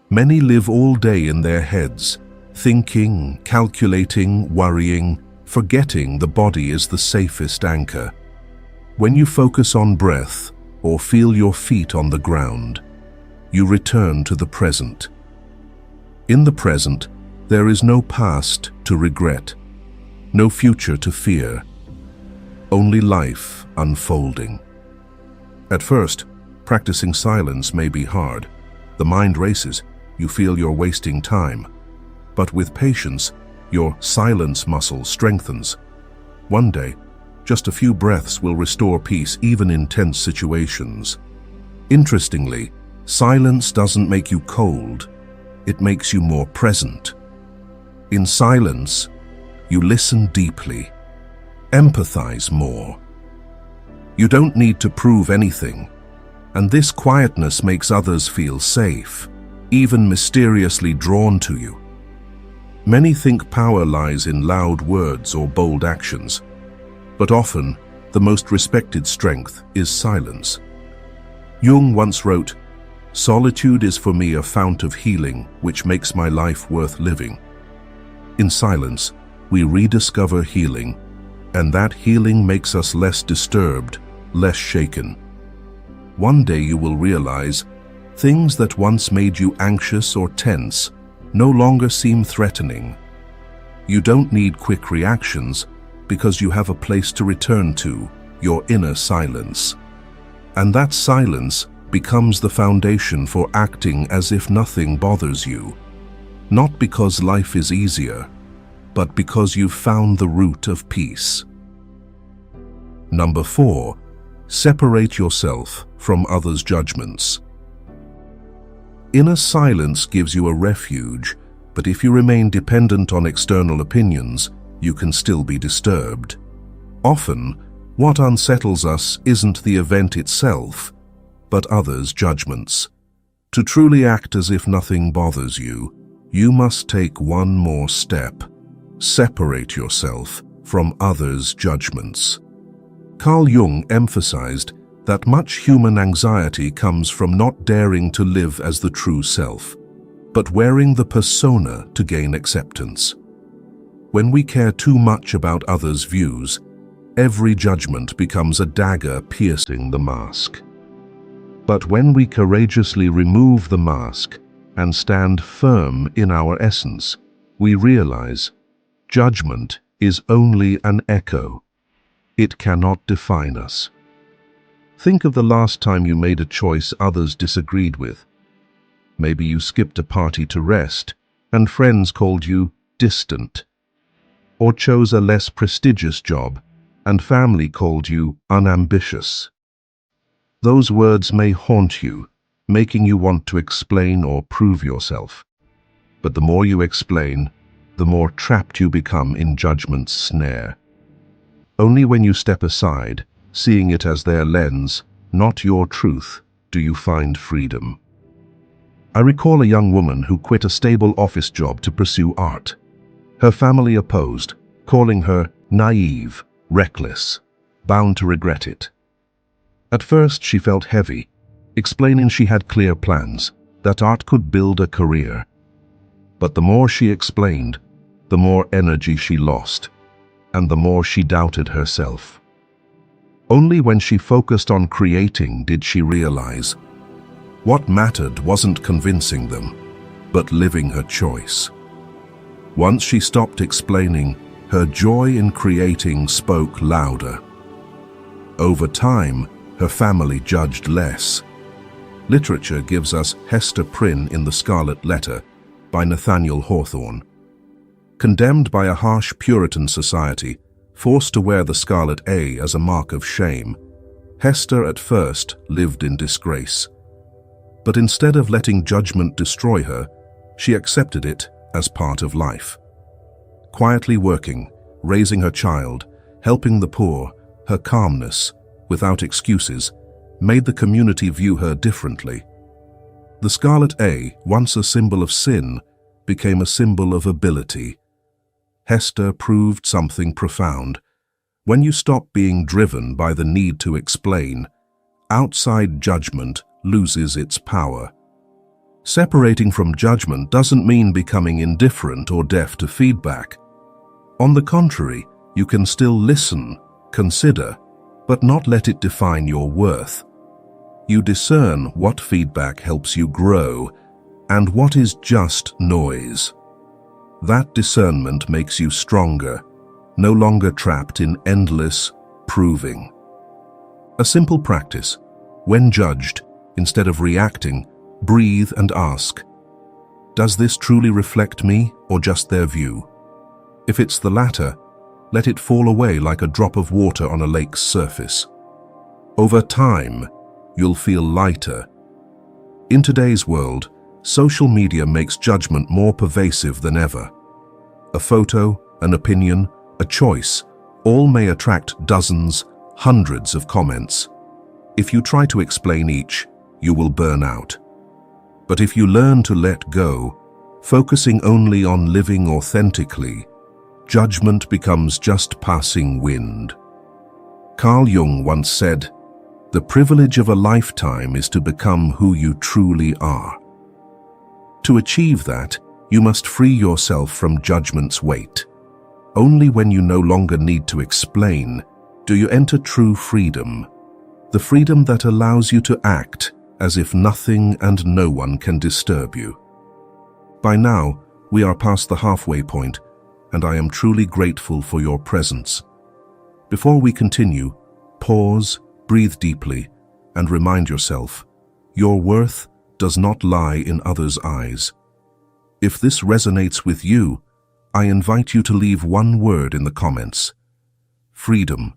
Many live all day in their heads, thinking, calculating, worrying, forgetting the body is the safest anchor. When you focus on breath or feel your feet on the ground, you return to the present. In the present, there is no past to regret, no future to fear, only life unfolding. At first, practicing silence may be hard. The mind races, you feel you're wasting time. But with patience, your silence muscle strengthens. One day, just a few breaths will restore peace even in tense situations. Interestingly, silence doesn't make you cold, it makes you more present. In silence, you listen deeply, empathize more. You don't need to prove anything, and this quietness makes others feel safe, even mysteriously drawn to you. Many think power lies in loud words or bold actions, but often the most respected strength is silence. Jung once wrote, "Solitude is for me a fount of healing which makes my life worth living." In silence, we rediscover healing, and that healing makes us less disturbed, less shaken. One day you will realize things that once made you anxious or tense no longer seem threatening. You don't need quick reactions because you have a place to return to, your inner silence. And that silence becomes the foundation for acting as if nothing bothers you. not because life is easier, but because you've found the root of peace. Number 4, separate yourself from others' judgments. Inner silence gives you a refuge, but if you remain dependent on external opinions, you can still be disturbed. Often, what unsettles us isn't the event itself, but others' judgments. To truly act as if nothing bothers you, you must take one more step. Separate yourself from others' judgments. Carl Jung emphasized that much human anxiety comes from not daring to live as the true self, but wearing the persona to gain acceptance. When we care too much about others' views, every judgment becomes a dagger piercing the mask. But when we courageously remove the mask and stand firm in our essence, we realize judgment is only an echo. It cannot define us. Think of the last time you made a choice others disagreed with. Maybe you skipped a party to rest, and friends called you distant. Or chose a less prestigious job, and family called you unambitious. Those words may haunt you, making you want to explain or prove yourself. But the more you explain, the more trapped you become in judgment's snare. Only when you step aside, seeing it as their lens, not your truth, do you find freedom. I recall a young woman who quit a stable office job to pursue art. Her family opposed, calling her naive, reckless, bound to regret it. At first she felt heavy, explaining she had clear plans, that art could build a career. But the more she explained, the more energy she lost, and the more she doubted herself. Only when she focused on creating did she realize what mattered wasn't convincing them, but living her choice. Once she stopped explaining, her joy in creating spoke louder. Over time, her family judged less. Literature gives us Hester Prynne in The Scarlet Letter by Nathaniel Hawthorne. Condemned by a harsh Puritan society, forced to wear the scarlet A as a mark of shame, Hester at first lived in disgrace. But instead of letting judgment destroy her, she accepted it as part of life. Quietly working, raising her child, helping the poor, her calmness, without excuses, made the community view her differently. The scarlet A, once a symbol of sin, became a symbol of ability. Hester proved something profound. When you stop being driven by the need to explain, outside judgment loses its power. Separating from judgment doesn't mean becoming indifferent or deaf to feedback. On the contrary, you can still listen, consider, but not let it define your worth. You discern what feedback helps you grow and what is just noise. That discernment makes you stronger, no longer trapped in endless proving. A simple practice: when judged, instead of reacting, breathe and ask, does this truly reflect me or just their view? If it's the latter, let it fall away like a drop of water on a lake's surface. Over time, you'll feel lighter. In today's world, social media makes judgment more pervasive than ever. A photo, an opinion, a choice, all may attract dozens, hundreds of comments. If you try to explain each, you will burn out. But if you learn to let go, focusing only on living authentically, judgment becomes just passing wind. Carl Jung once said, "The privilege of a lifetime is to become who you truly are." To achieve that, you must free yourself from judgment's weight. Only when you no longer need to explain do you enter true freedom, the freedom that allows you to act as if nothing and no one can disturb you. By now, we are past the halfway point, and I am truly grateful for your presence. Before we continue, pause, breathe deeply, and remind yourself, your worth does not lie in others' eyes. If this resonates with you, I invite you to leave one word in the comments: freedom.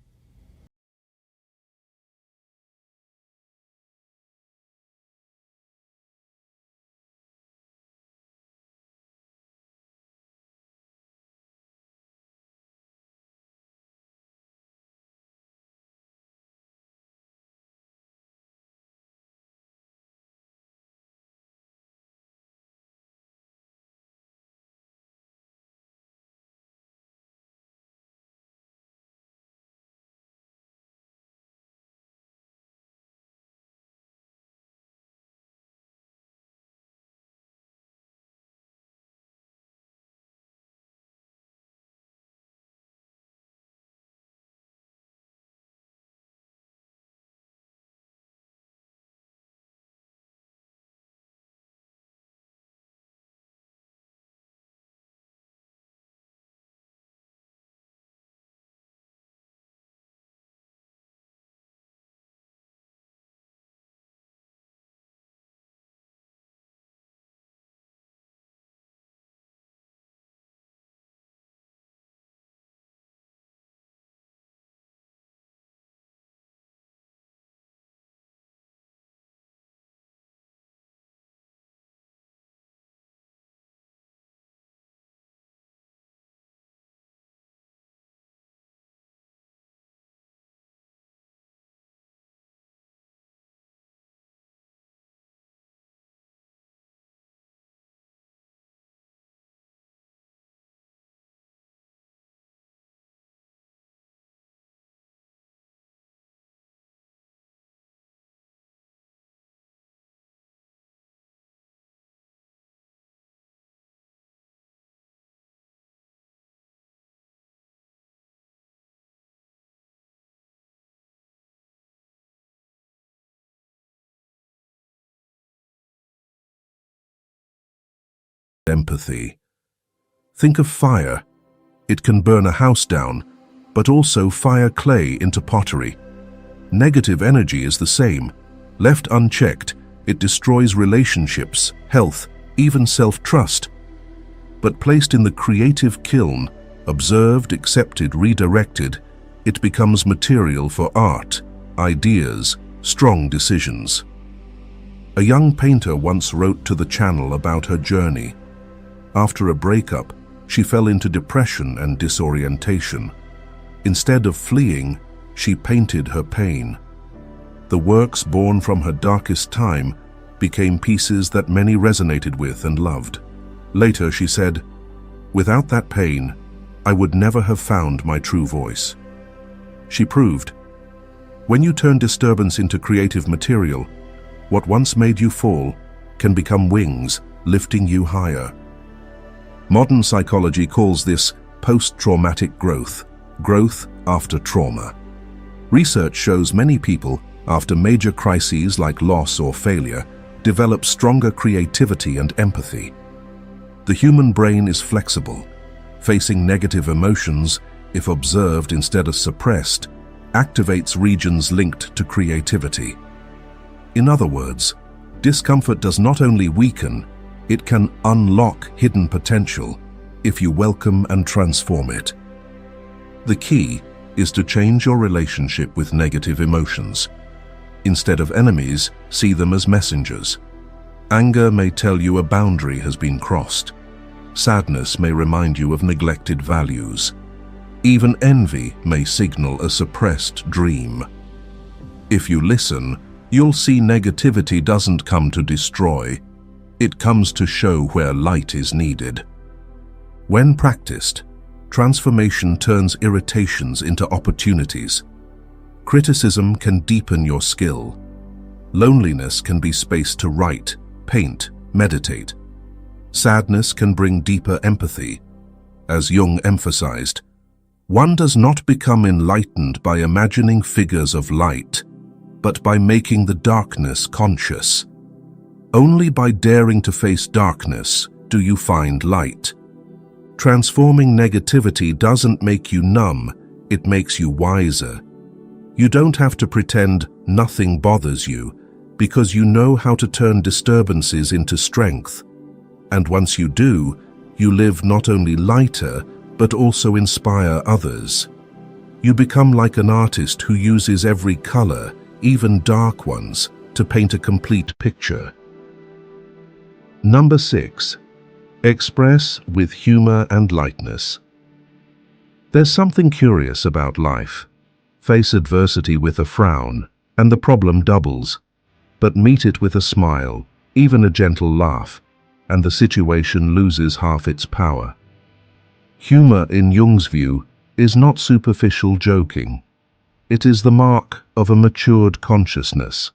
Empathy. Think of fire. It can burn a house down, but also fire clay into pottery. Negative energy is the same. Left unchecked, it destroys relationships, health, even self-trust. But placed in the creative kiln, observed, accepted, redirected, it becomes material for art, ideas, strong decisions. A young painter once wrote to the Channel about her journey. After a breakup, she fell into depression and disorientation. Instead of fleeing, she painted her pain. The works born from her darkest time became pieces that many resonated with and loved. Later she said, "Without that pain, I would never have found my true voice." She proved, when you turn disturbance into creative material, what once made you fall can become wings, lifting you higher. Modern psychology calls this post-traumatic growth, growth after trauma. Research shows many people, after major crises like loss or failure, develop stronger creativity and empathy. The human brain is flexible. Facing negative emotions, if observed instead of suppressed, activates regions linked to creativity. In other words, discomfort does not only weaken, it can unlock hidden potential if you welcome and transform it. The key is to change your relationship with negative emotions. Instead of enemies, see them as messengers. Anger may tell you a boundary has been crossed. Sadness may remind you of neglected values. Even envy may signal a suppressed dream. If you listen, you'll see negativity doesn't come to destroy. It comes to show where light is needed. When practiced, transformation turns irritations into opportunities. Criticism can deepen your skill. Loneliness can be space to write, paint, meditate. Sadness can bring deeper empathy. As Jung emphasized, one does not become enlightened by imagining figures of light, but by making the darkness conscious. Only by daring to face darkness do you find light. Transforming negativity doesn't make you numb, it makes you wiser. You don't have to pretend nothing bothers you, because you know how to turn disturbances into strength. And once you do, you live not only lighter, but also inspire others. You become like an artist who uses every color, even dark ones, to paint a complete picture. Number 6. Express with humor and lightness. There's something curious about life. Face adversity with a frown, and the problem doubles. But meet it with a smile, even a gentle laugh, and the situation loses half its power. Humor, in Jung's view, is not superficial joking. It is the mark of a matured consciousness,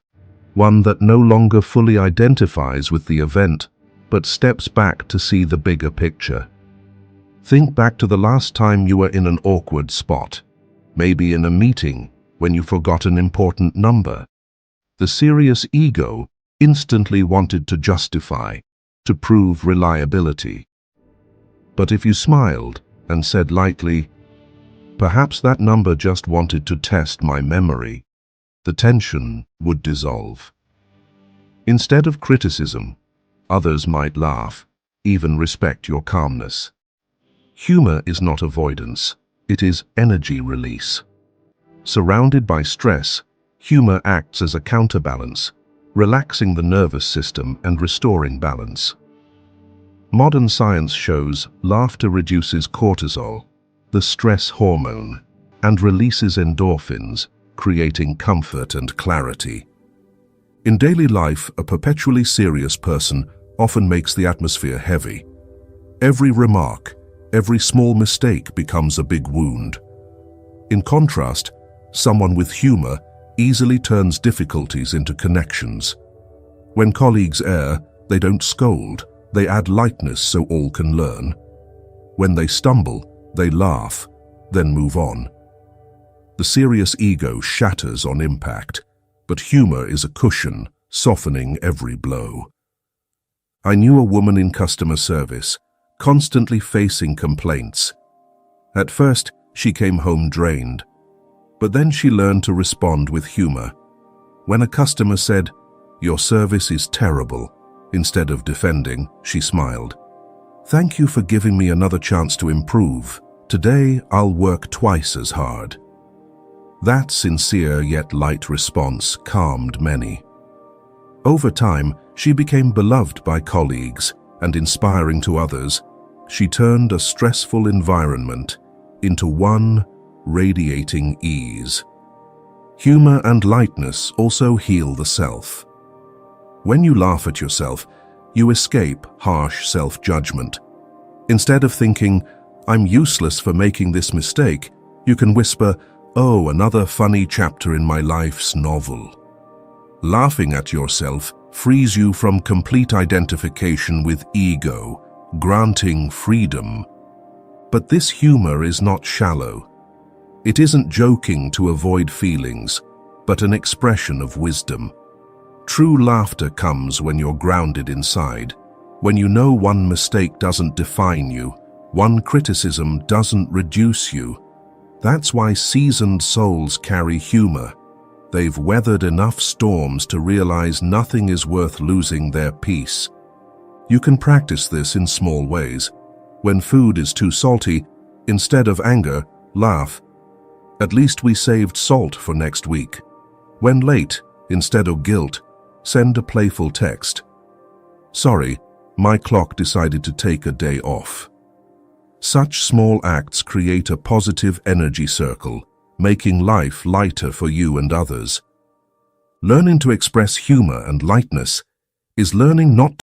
one that no longer fully identifies with the event, but steps back to see the bigger picture. Think back to the last time you were in an awkward spot, maybe in a meeting when you forgot an important number. The serious ego instantly wanted to justify, to prove reliability. But if you smiled and said lightly, "Perhaps that number just wanted to test my memory," the tension would dissolve. Instead of criticism, others might laugh, even respect your calmness. Humor is not avoidance, it is energy release. Surrounded by stress, humor acts as a counterbalance, relaxing the nervous system and restoring balance. Modern science shows laughter reduces cortisol, the stress hormone, and releases endorphins, creating comfort and clarity. In daily life, a perpetually serious person often makes the atmosphere heavy. Every remark, every small mistake becomes a big wound. In contrast, someone with humor easily turns difficulties into connections. When colleagues err, they don't scold, they add lightness so all can learn. When they stumble, they laugh, then move on. The serious ego shatters on impact, but humor is a cushion, softening every blow. I knew a woman in customer service, constantly facing complaints. At first, she came home drained, but then she learned to respond with humor. When a customer said, "Your service is terrible," instead of defending, she smiled. "Thank you for giving me another chance to improve. Today, I'll work twice as hard." That sincere yet light response calmed many. Over time, she became beloved by colleagues and inspiring to others. She turned a stressful environment into one radiating ease. Humor and lightness also heal the self. When you laugh at yourself, you escape harsh self-judgment. Instead of thinking, "I'm useless for making this mistake," you can whisper, "Oh, another funny chapter in my life's novel." Laughing at yourself frees you from complete identification with ego, granting freedom. But this humor is not shallow. It isn't joking to avoid feelings, but an expression of wisdom. True laughter comes when you're grounded inside, when you know one mistake doesn't define you, one criticism doesn't reduce you. That's why seasoned souls carry humor. They've weathered enough storms to realize nothing is worth losing their peace. You can practice this in small ways. When food is too salty, instead of anger, laugh. "At least we saved salt for next week." When late, instead of guilt, send a playful text. "Sorry, my clock decided to take a day off." Such small acts create a positive energy circle, making life lighter for you and others. Learning to express humor and lightness is learning not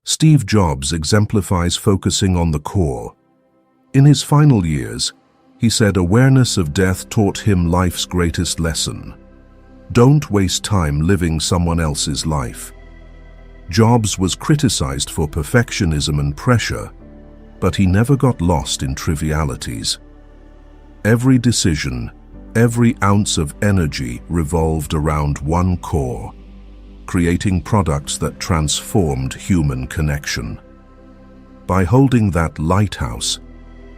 Steve Jobs exemplifies focusing on the core. In his final years, he said awareness of death taught him life's greatest lesson. Don't waste time living someone else's life. Jobs was criticized for perfectionism and pressure, but he never got lost in trivialities. Every decision, every ounce of energy revolved around one core, creating products that transformed human connection. By holding that lighthouse,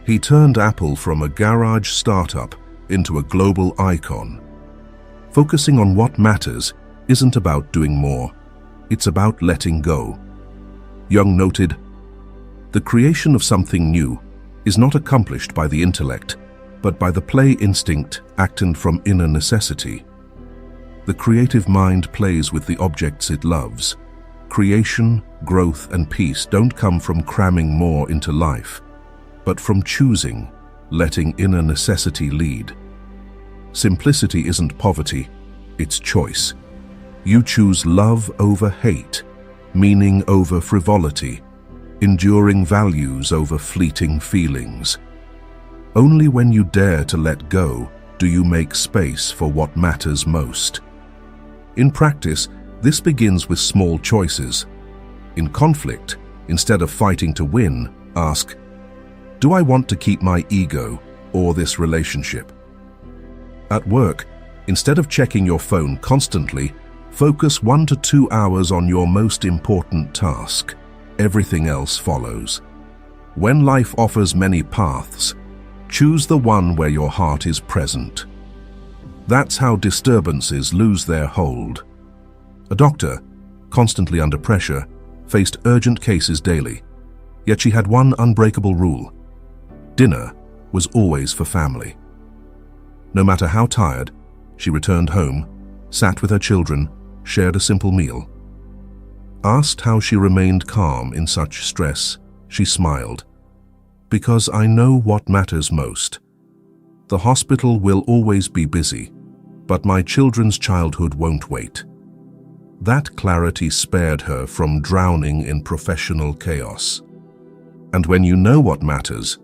he turned Apple from a garage startup into a global icon. Focusing on what matters isn't about doing more, it's about letting go. Jung noted, "The creation of something new is not accomplished by the intellect, but by the play instinct acting from inner necessity. The creative mind plays with the objects it loves. Creation, growth, and peace don't come from cramming more into life, but from choosing, letting inner necessity lead. Simplicity isn't poverty, it's choice. You choose love over hate, meaning over frivolity, enduring values over fleeting feelings. Only when you dare to let go do you make space for what matters most." In practice, this begins with small choices. In conflict, instead of fighting to win, ask, "Do I want to keep my ego or this relationship?" At work, instead of checking your phone constantly, focus 1 to 2 hours on your most important task. Everything else follows. When life offers many paths, choose the one where your heart is present. That's how disturbances lose their hold. A doctor, constantly under pressure, faced urgent cases daily, yet she had one unbreakable rule: dinner was always for family. No matter how tired, she returned home, sat with her children, shared a simple meal. Asked how she remained calm in such stress, she smiled. "Because I know what matters most. The hospital will always be busy, but my children's childhood won't wait." That clarity spared her from drowning in professional chaos. And when you know what matters,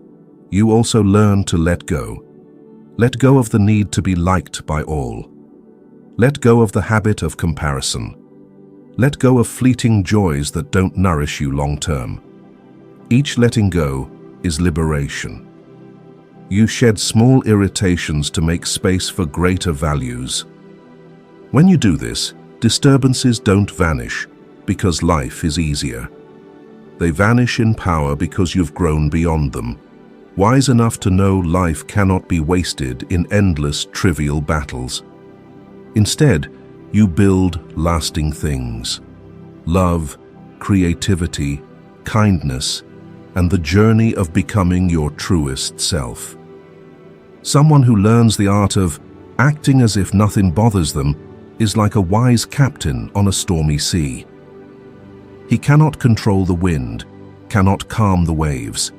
you also learn to let go. Let go of the need to be liked by all. Let go of the habit of comparison. Let go of fleeting joys that don't nourish you long term. Each letting go is liberation. You shed small irritations to make space for greater values. When you do this, disturbances don't vanish because life is easier. They vanish in power because you've grown beyond them, wise enough to know life cannot be wasted in endless trivial battles. Instead, you build lasting things: love, creativity, kindness, and the journey of becoming your truest self. Someone who learns the art of acting as if nothing bothers them is like a wise captain on a stormy sea. He cannot control the wind, cannot calm the waves,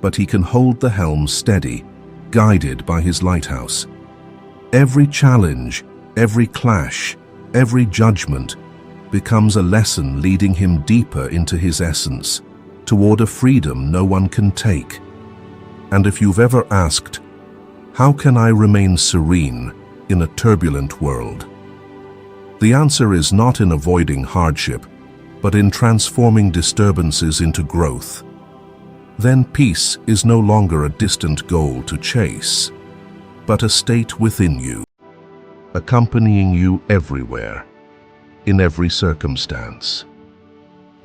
but he can hold the helm steady, guided by his lighthouse. Every challenge, every clash, every judgment becomes a lesson leading him deeper into his essence, toward a freedom no one can take. And if you've ever asked, "How can I remain serene in a turbulent world?" the answer is not in avoiding hardship, but in transforming disturbances into growth. Then peace is no longer a distant goal to chase, but a state within you, accompanying you everywhere, in every circumstance.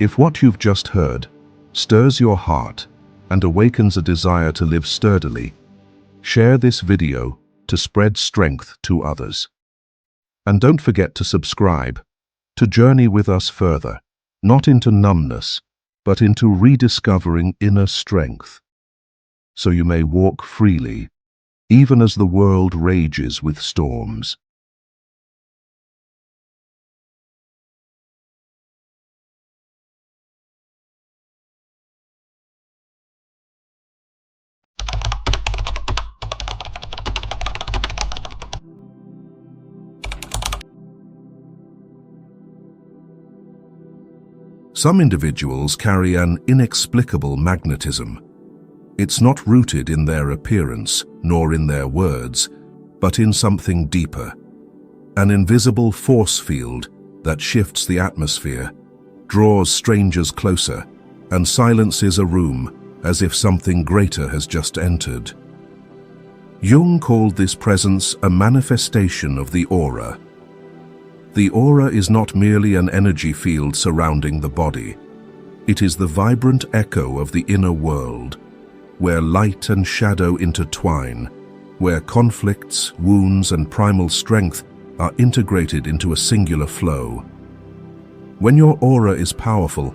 If what you've just heard stirs your heart and awakens a desire to live sturdily, share this video to spread strength to others. And don't forget to subscribe to journey with us further, not into numbness, but into rediscovering inner strength, so you may walk freely, even as the world rages with storms. Some individuals carry an inexplicable magnetism. It's not rooted in their appearance, nor in their words, but in something deeper. An invisible force field that shifts the atmosphere, draws strangers closer, and silences a room as if something greater has just entered. Jung called this presence a manifestation of the aura. The aura is not merely an energy field surrounding the body. It is the vibrant echo of the inner world, where light and shadow intertwine, where conflicts, wounds, and primal strength are integrated into a singular flow. When your aura is powerful,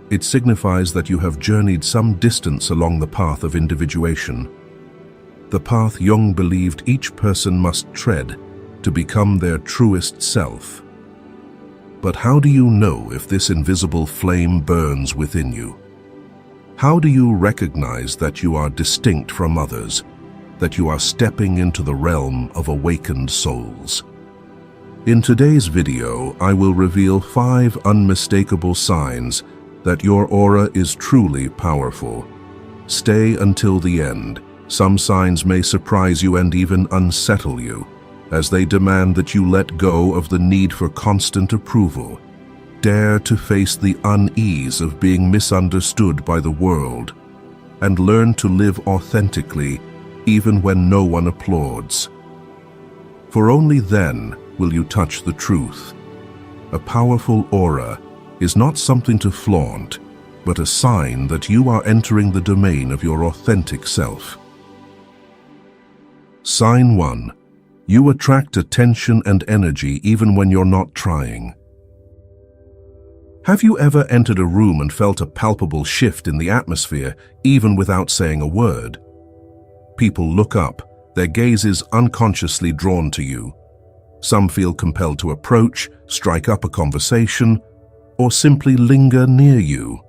it signifies that you have journeyed some distance along the path of individuation. The path Jung believed each person must tread to become their truest self. But how do you know if this invisible flame burns within you? How do you recognize that you are distinct from others, that you are stepping into the realm of awakened souls? In today's video, I will reveal 5 unmistakable signs that your aura is truly powerful. Stay until the end. Some signs may surprise you and even unsettle you, as they demand that you let go of the need for constant approval. Dare to face the unease of being misunderstood by the world, and learn to live authentically even when no one applauds. For only then will you touch the truth. A powerful aura is not something to flaunt, but a sign that you are entering the domain of your authentic self. Sign 1. You attract attention and energy even when you're not trying. Have you ever entered a room and felt a palpable shift in the atmosphere, even without saying a word? People look up, their gazes unconsciously drawn to you. Some feel compelled to approach, strike up a conversation, or simply linger near you.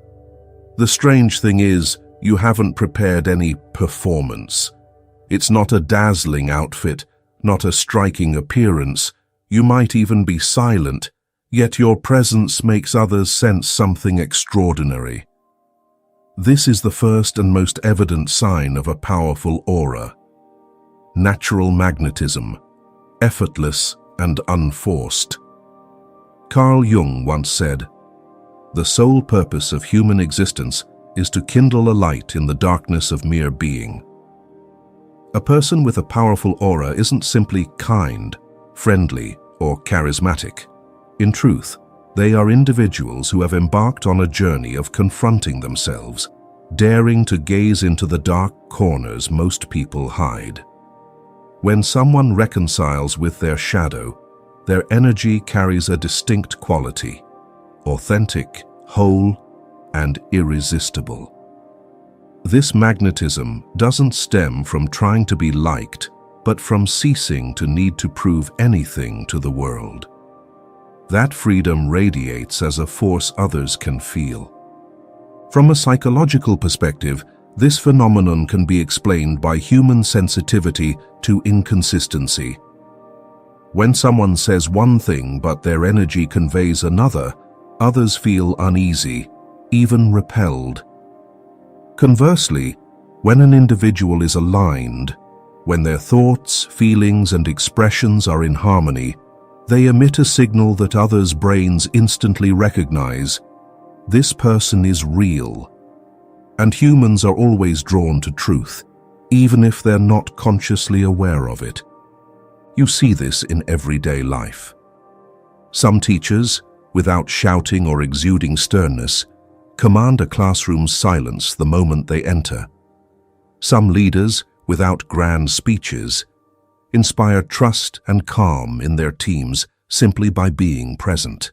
The strange thing is, you haven't prepared any performance. It's not a dazzling outfit, not a striking appearance. You might even be silent, yet your presence makes others sense something extraordinary. This is the first and most evident sign of a powerful aura. Natural magnetism, effortless and unforced. Carl Jung once said, "The sole purpose of human existence is to kindle a light in the darkness of mere being." A person with a powerful aura isn't simply kind, friendly, or charismatic. In truth, they are individuals who have embarked on a journey of confronting themselves, daring to gaze into the dark corners most people hide. When someone reconciles with their shadow, their energy carries a distinct quality: authentic, whole, and irresistible. This magnetism doesn't stem from trying to be liked, but from ceasing to need to prove anything to the world. That freedom radiates as a force others can feel. From a psychological perspective, this phenomenon can be explained by human sensitivity to inconsistency. When someone says one thing but their energy conveys another, others feel uneasy, even repelled. Conversely, when an individual is aligned, when their thoughts, feelings, and expressions are in harmony, they emit a signal that others' brains instantly recognize. This person is real. And humans are always drawn to truth, even if they're not consciously aware of it. You see this in everyday life. Some teachers, without shouting or exuding sternness, command a classroom's silence the moment they enter. Some leaders, without grand speeches, inspire trust and calm in their teams simply by being present.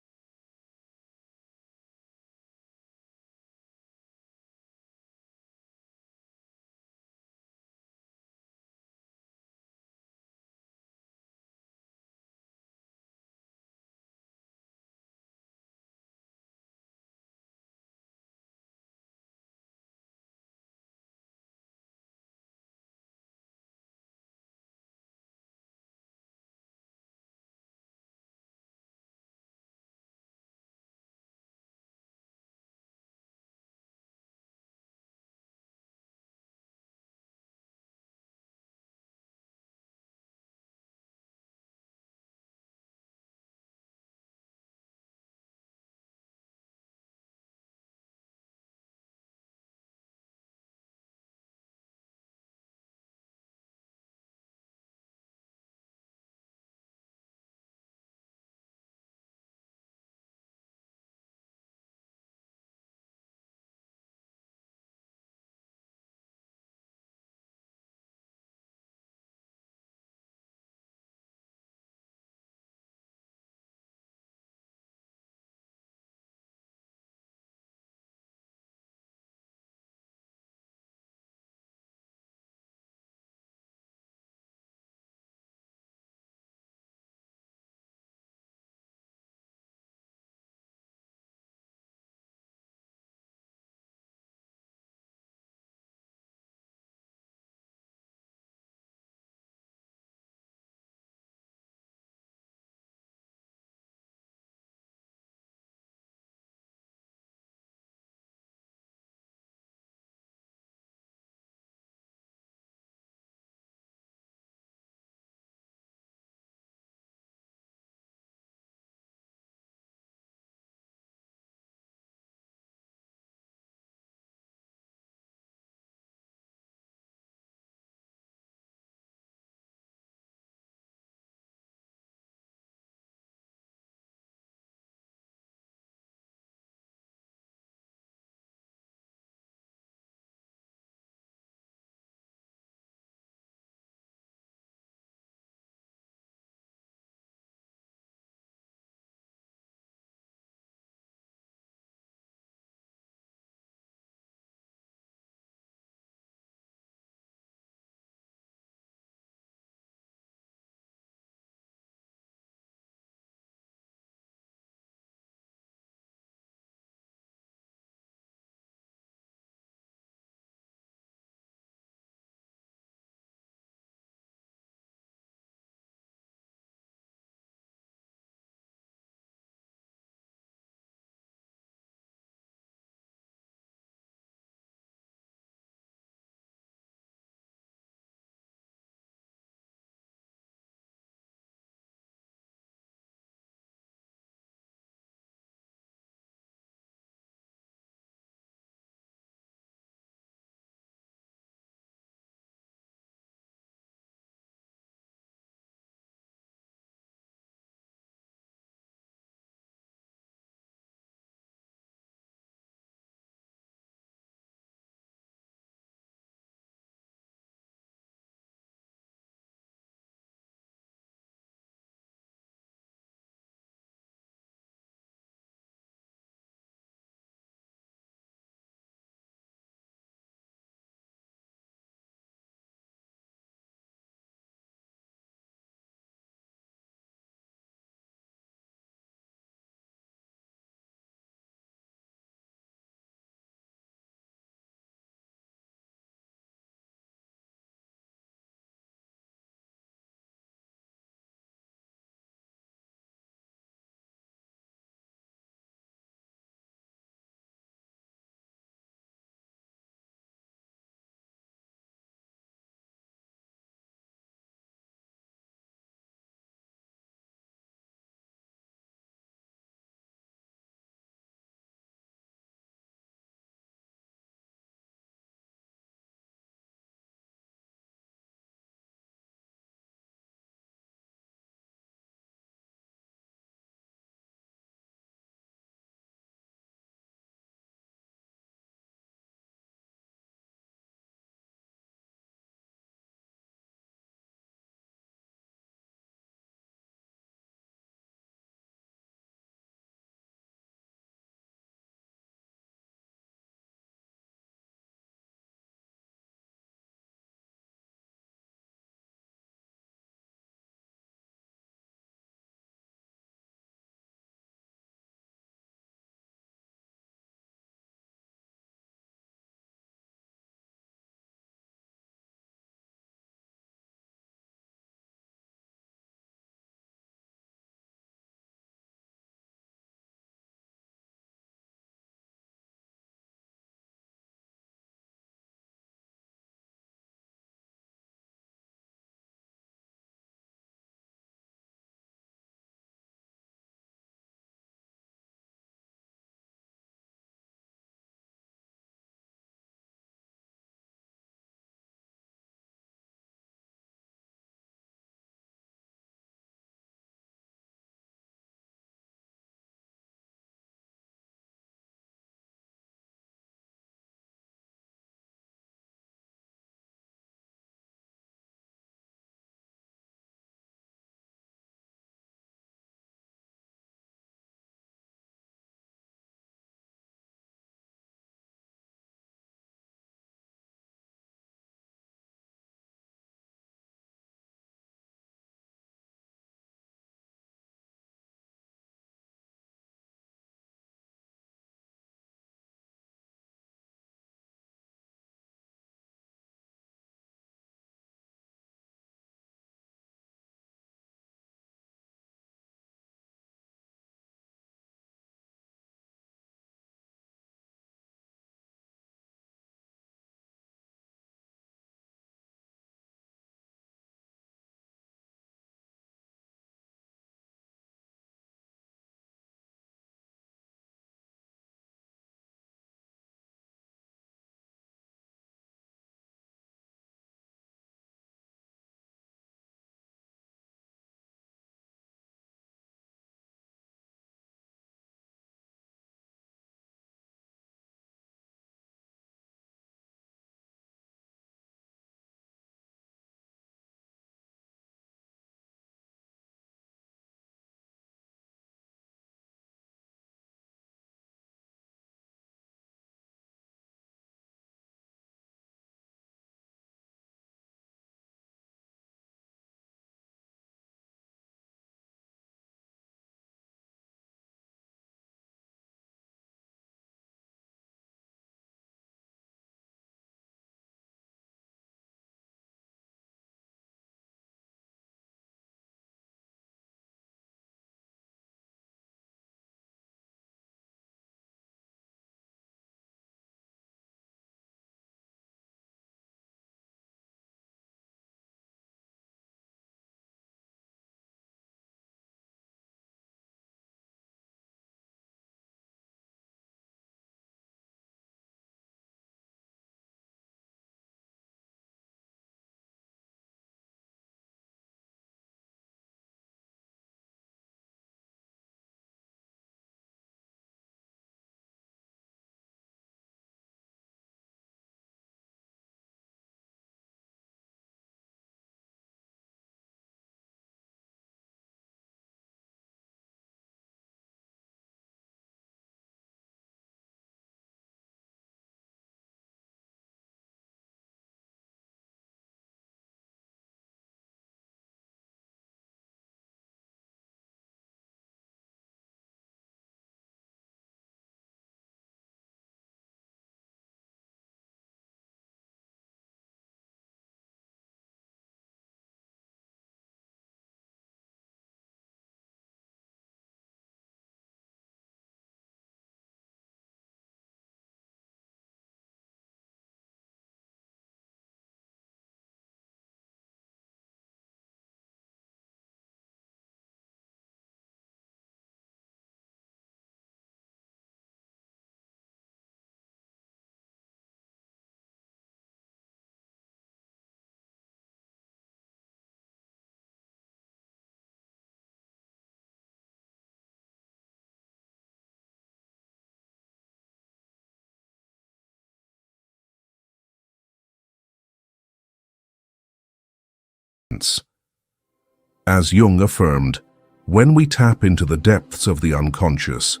As Jung affirmed, when we tap into the depths of the unconscious,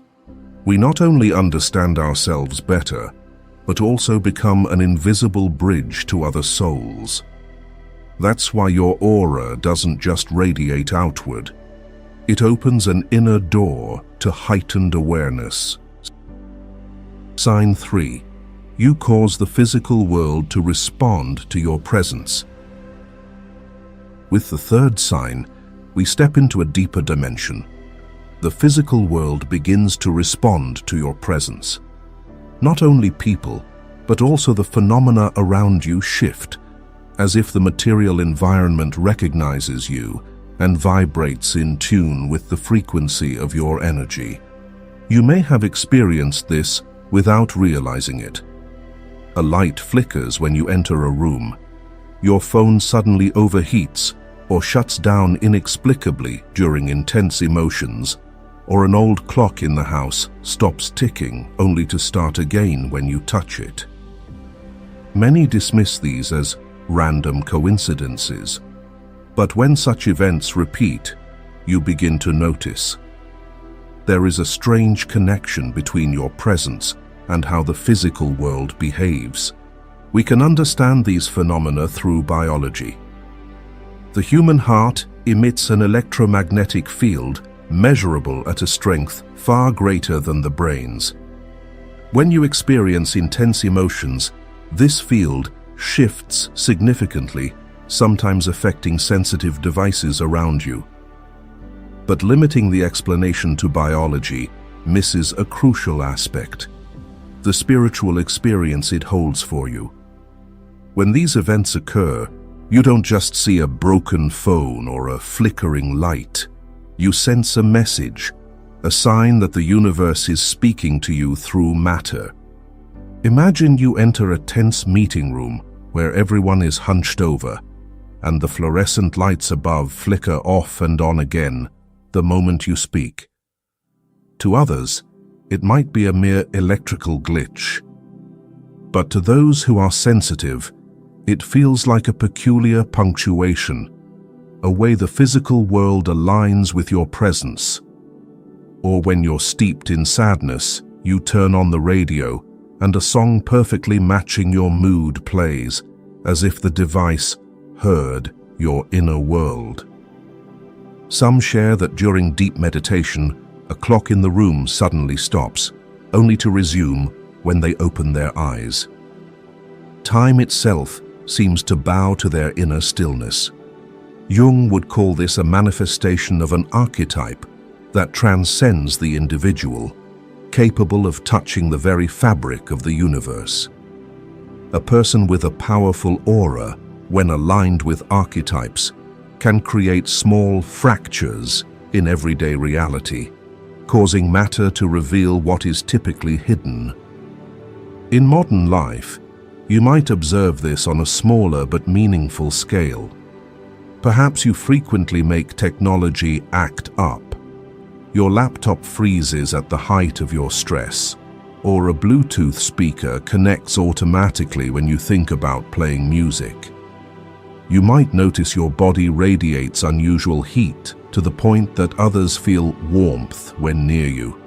we not only understand ourselves better, but also become an invisible bridge to other souls. That's why your aura doesn't just radiate outward. It opens an inner door to heightened awareness. Sign 3. You cause the physical world to respond to your presence. With the third sign, we step into a deeper dimension. The physical world begins to respond to your presence. Not only people, but also the phenomena around you shift, as if the material environment recognizes you and vibrates in tune with the frequency of your energy. You may have experienced this without realizing it. A light flickers when you enter a room. Your phone suddenly overheats or shuts down inexplicably during intense emotions, or an old clock in the house stops ticking only to start again when you touch it. Many dismiss these as random coincidences, but when such events repeat, you begin to notice. There is a strange connection between your presence and how the physical world behaves. We can understand these phenomena through biology. The human heart emits an electromagnetic field measurable at a strength far greater than the brain's. When you experience intense emotions, this field shifts significantly, sometimes affecting sensitive devices around you. But limiting the explanation to biology misses a crucial aspect: the spiritual experience it holds for you. When these events occur, you don't just see a broken phone or a flickering light. You sense a message, a sign that the universe is speaking to you through matter. Imagine you enter a tense meeting room where everyone is hunched over, and the fluorescent lights above flicker off and on again the moment you speak. To others, it might be a mere electrical glitch. But to those who are sensitive, it feels like a peculiar punctuation, a way the physical world aligns with your presence. Or when you're steeped in sadness, you turn on the radio and a song perfectly matching your mood plays, as if the device heard your inner world. Some share that during deep meditation, a clock in the room suddenly stops, only to resume when they open their eyes. Time itself seems to bow to their inner stillness. Jung would call this a manifestation of an archetype that transcends the individual, capable of touching the very fabric of the universe. A person with a powerful aura, when aligned with archetypes, can create small fractures in everyday reality, causing matter to reveal what is typically hidden. In modern life, you might observe this on a smaller but meaningful scale. Perhaps you frequently make technology act up. Your laptop freezes at the height of your stress, or a Bluetooth speaker connects automatically when you think about playing music. You might notice your body radiates unusual heat to the point that others feel warmth when near you.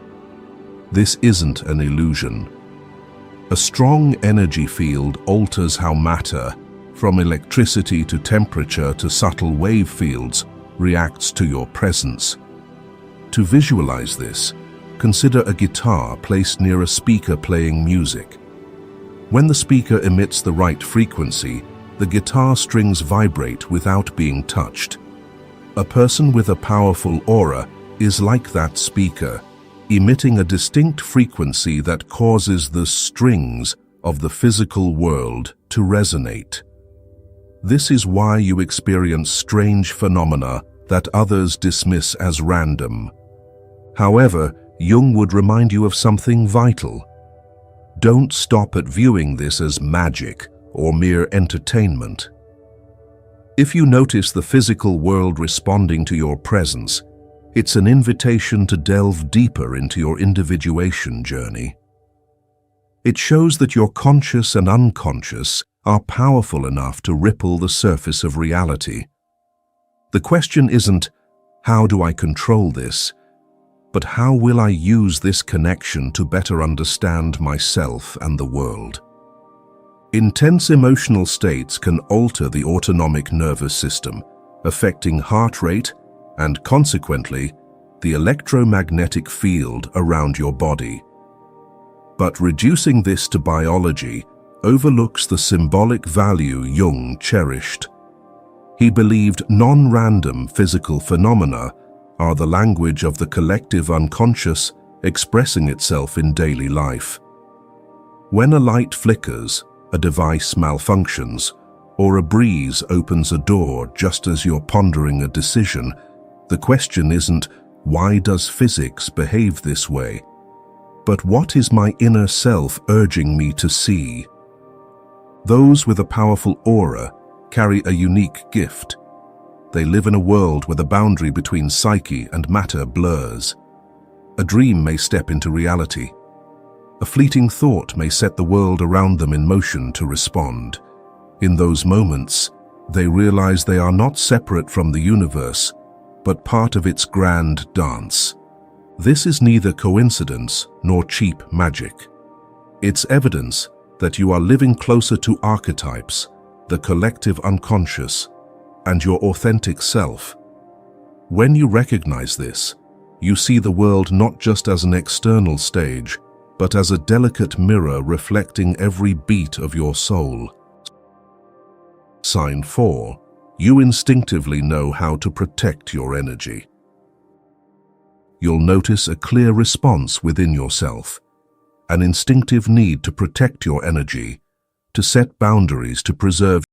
This isn't an illusion. A strong energy field alters how matter, from electricity to temperature to subtle wave fields, reacts to your presence. To visualize this, consider a guitar placed near a speaker playing music. When the speaker emits the right frequency, the guitar strings vibrate without being touched. A person with a powerful aura is like that speaker, emitting a distinct frequency that causes the strings of the physical world to resonate. This is why you experience strange phenomena that others dismiss as random. However, Jung would remind you of something vital. Don't stop at viewing this as magic or mere entertainment. If you notice the physical world responding to your presence, it's an invitation to delve deeper into your individuation journey. It shows that your conscious and unconscious are powerful enough to ripple the surface of reality. The question isn't, how do I control this? But how will I use this connection to better understand myself and the world? Intense emotional states can alter the autonomic nervous system, affecting heart rate and, consequently, the electromagnetic field around your body. But reducing this to biology overlooks the symbolic value Jung cherished. He believed non-random physical phenomena are the language of the collective unconscious expressing itself in daily life. When a light flickers, a device malfunctions, or a breeze opens a door just as you're pondering a decision, the question isn't, why does physics behave this way? But what is my inner self urging me to see? Those with a powerful aura carry a unique gift. They live in a world where the boundary between psyche and matter blurs. A dream may step into reality. A fleeting thought may set the world around them in motion to respond. In those moments, they realize they are not separate from the universe, but part of its grand dance. This is neither coincidence nor cheap magic. It's evidence that you are living closer to archetypes, the collective unconscious, and your authentic self. When you recognize this, you see the world not just as an external stage, but as a delicate mirror reflecting every beat of your soul. Sign 4. You instinctively know how to protect your energy. You'll notice a clear response within yourself, an instinctive need to protect your energy, to set boundaries to preserve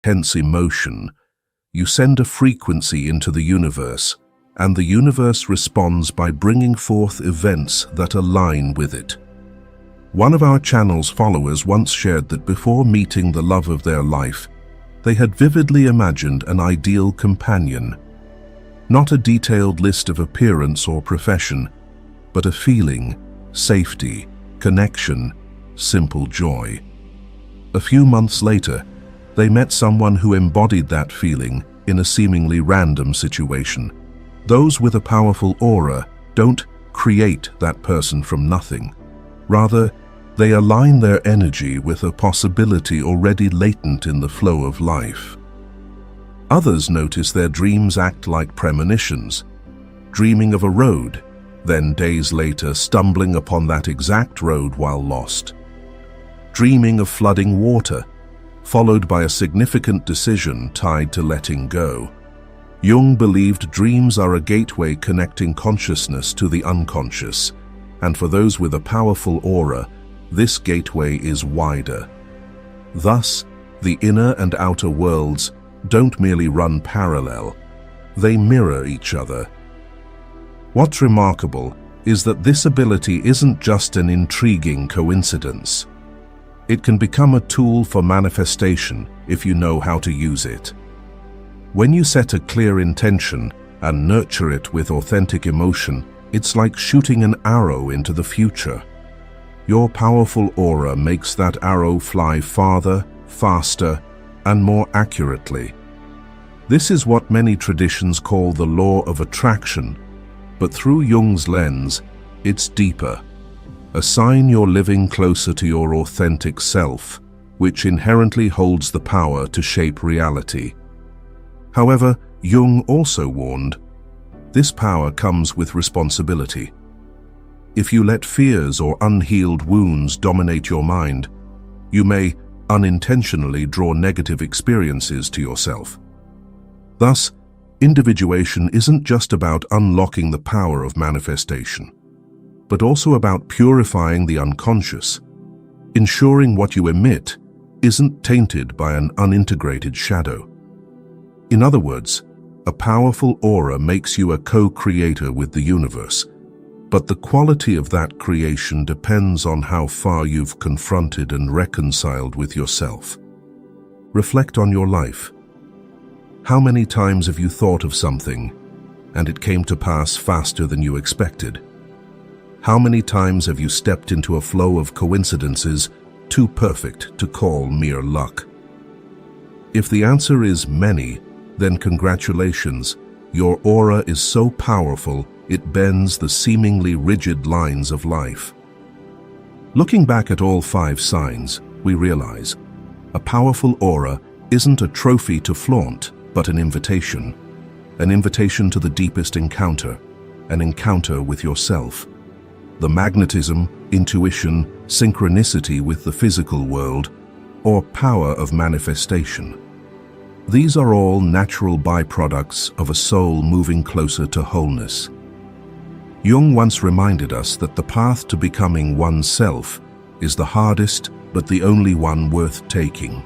intense emotion, you send a frequency into the universe, and the universe responds by bringing forth events that align with it. One of our channel's followers once shared that before meeting the love of their life, they had vividly imagined an ideal companion. Not a detailed list of appearance or profession, but a feeling, safety, connection, simple joy. A few months later, they met someone who embodied that feeling in a seemingly random situation. Those with a powerful aura don't create that person from nothing. Rather, they align their energy with a possibility already latent in the flow of life. Others notice their dreams act like premonitions, dreaming of a road, then days later stumbling upon that exact road while lost. Dreaming of flooding water, followed by a significant decision tied to letting go. Jung believed dreams are a gateway connecting consciousness to the unconscious, and for those with a powerful aura, this gateway is wider. Thus, the inner and outer worlds don't merely run parallel, they mirror each other. What's remarkable is that this ability isn't just an intriguing coincidence. It can become a tool for manifestation if you know how to use it. When you set a clear intention and nurture it with authentic emotion, it's like shooting an arrow into the future. Your powerful aura makes that arrow fly farther, faster, and more accurately. This is what many traditions call the law of attraction, but through Jung's lens, it's deeper. A sign you're living closer to your authentic self, which inherently holds the power to shape reality. However, Jung also warned, this power comes with responsibility. If you let fears or unhealed wounds dominate your mind, you may unintentionally draw negative experiences to yourself. Thus, individuation isn't just about unlocking the power of manifestation, but also about purifying the unconscious, ensuring what you emit isn't tainted by an unintegrated shadow. In other words, a powerful aura makes you a co-creator with the universe, but the quality of that creation depends on how far you've confronted and reconciled with yourself. Reflect on your life. How many times have you thought of something, and it came to pass faster than you expected? How many times have you stepped into a flow of coincidences too perfect to call mere luck? If the answer is many, then congratulations, your aura is so powerful it bends the seemingly rigid lines of life. Looking back at all 5 signs, we realize a powerful aura isn't a trophy to flaunt, but an invitation to the deepest encounter, an encounter with yourself. The magnetism, intuition, synchronicity with the physical world, or power of manifestation. These are all natural byproducts of a soul moving closer to wholeness. Jung once reminded us that the path to becoming oneself is the hardest but the only one worth taking.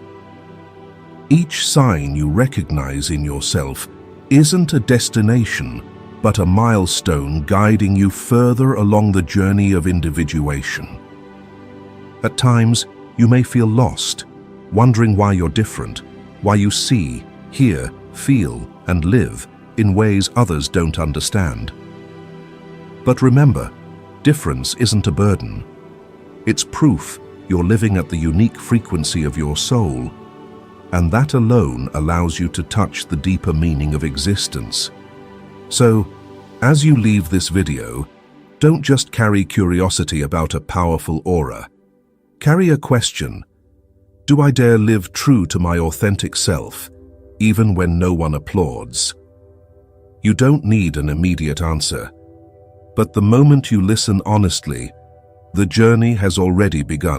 Each sign you recognize in yourself isn't a destination, but a milestone guiding you further along the journey of individuation. At times, you may feel lost, wondering why you're different, why you see, hear, feel, and live in ways others don't understand. But remember, difference isn't a burden. It's proof you're living at the unique frequency of your soul, and that alone allows you to touch the deeper meaning of existence. So, as you leave this video, don't just carry curiosity about a powerful aura. Carry a question. Do I dare live true to my authentic self, even when no one applauds? You don't need an immediate answer, but the moment you listen honestly, the journey has already begun.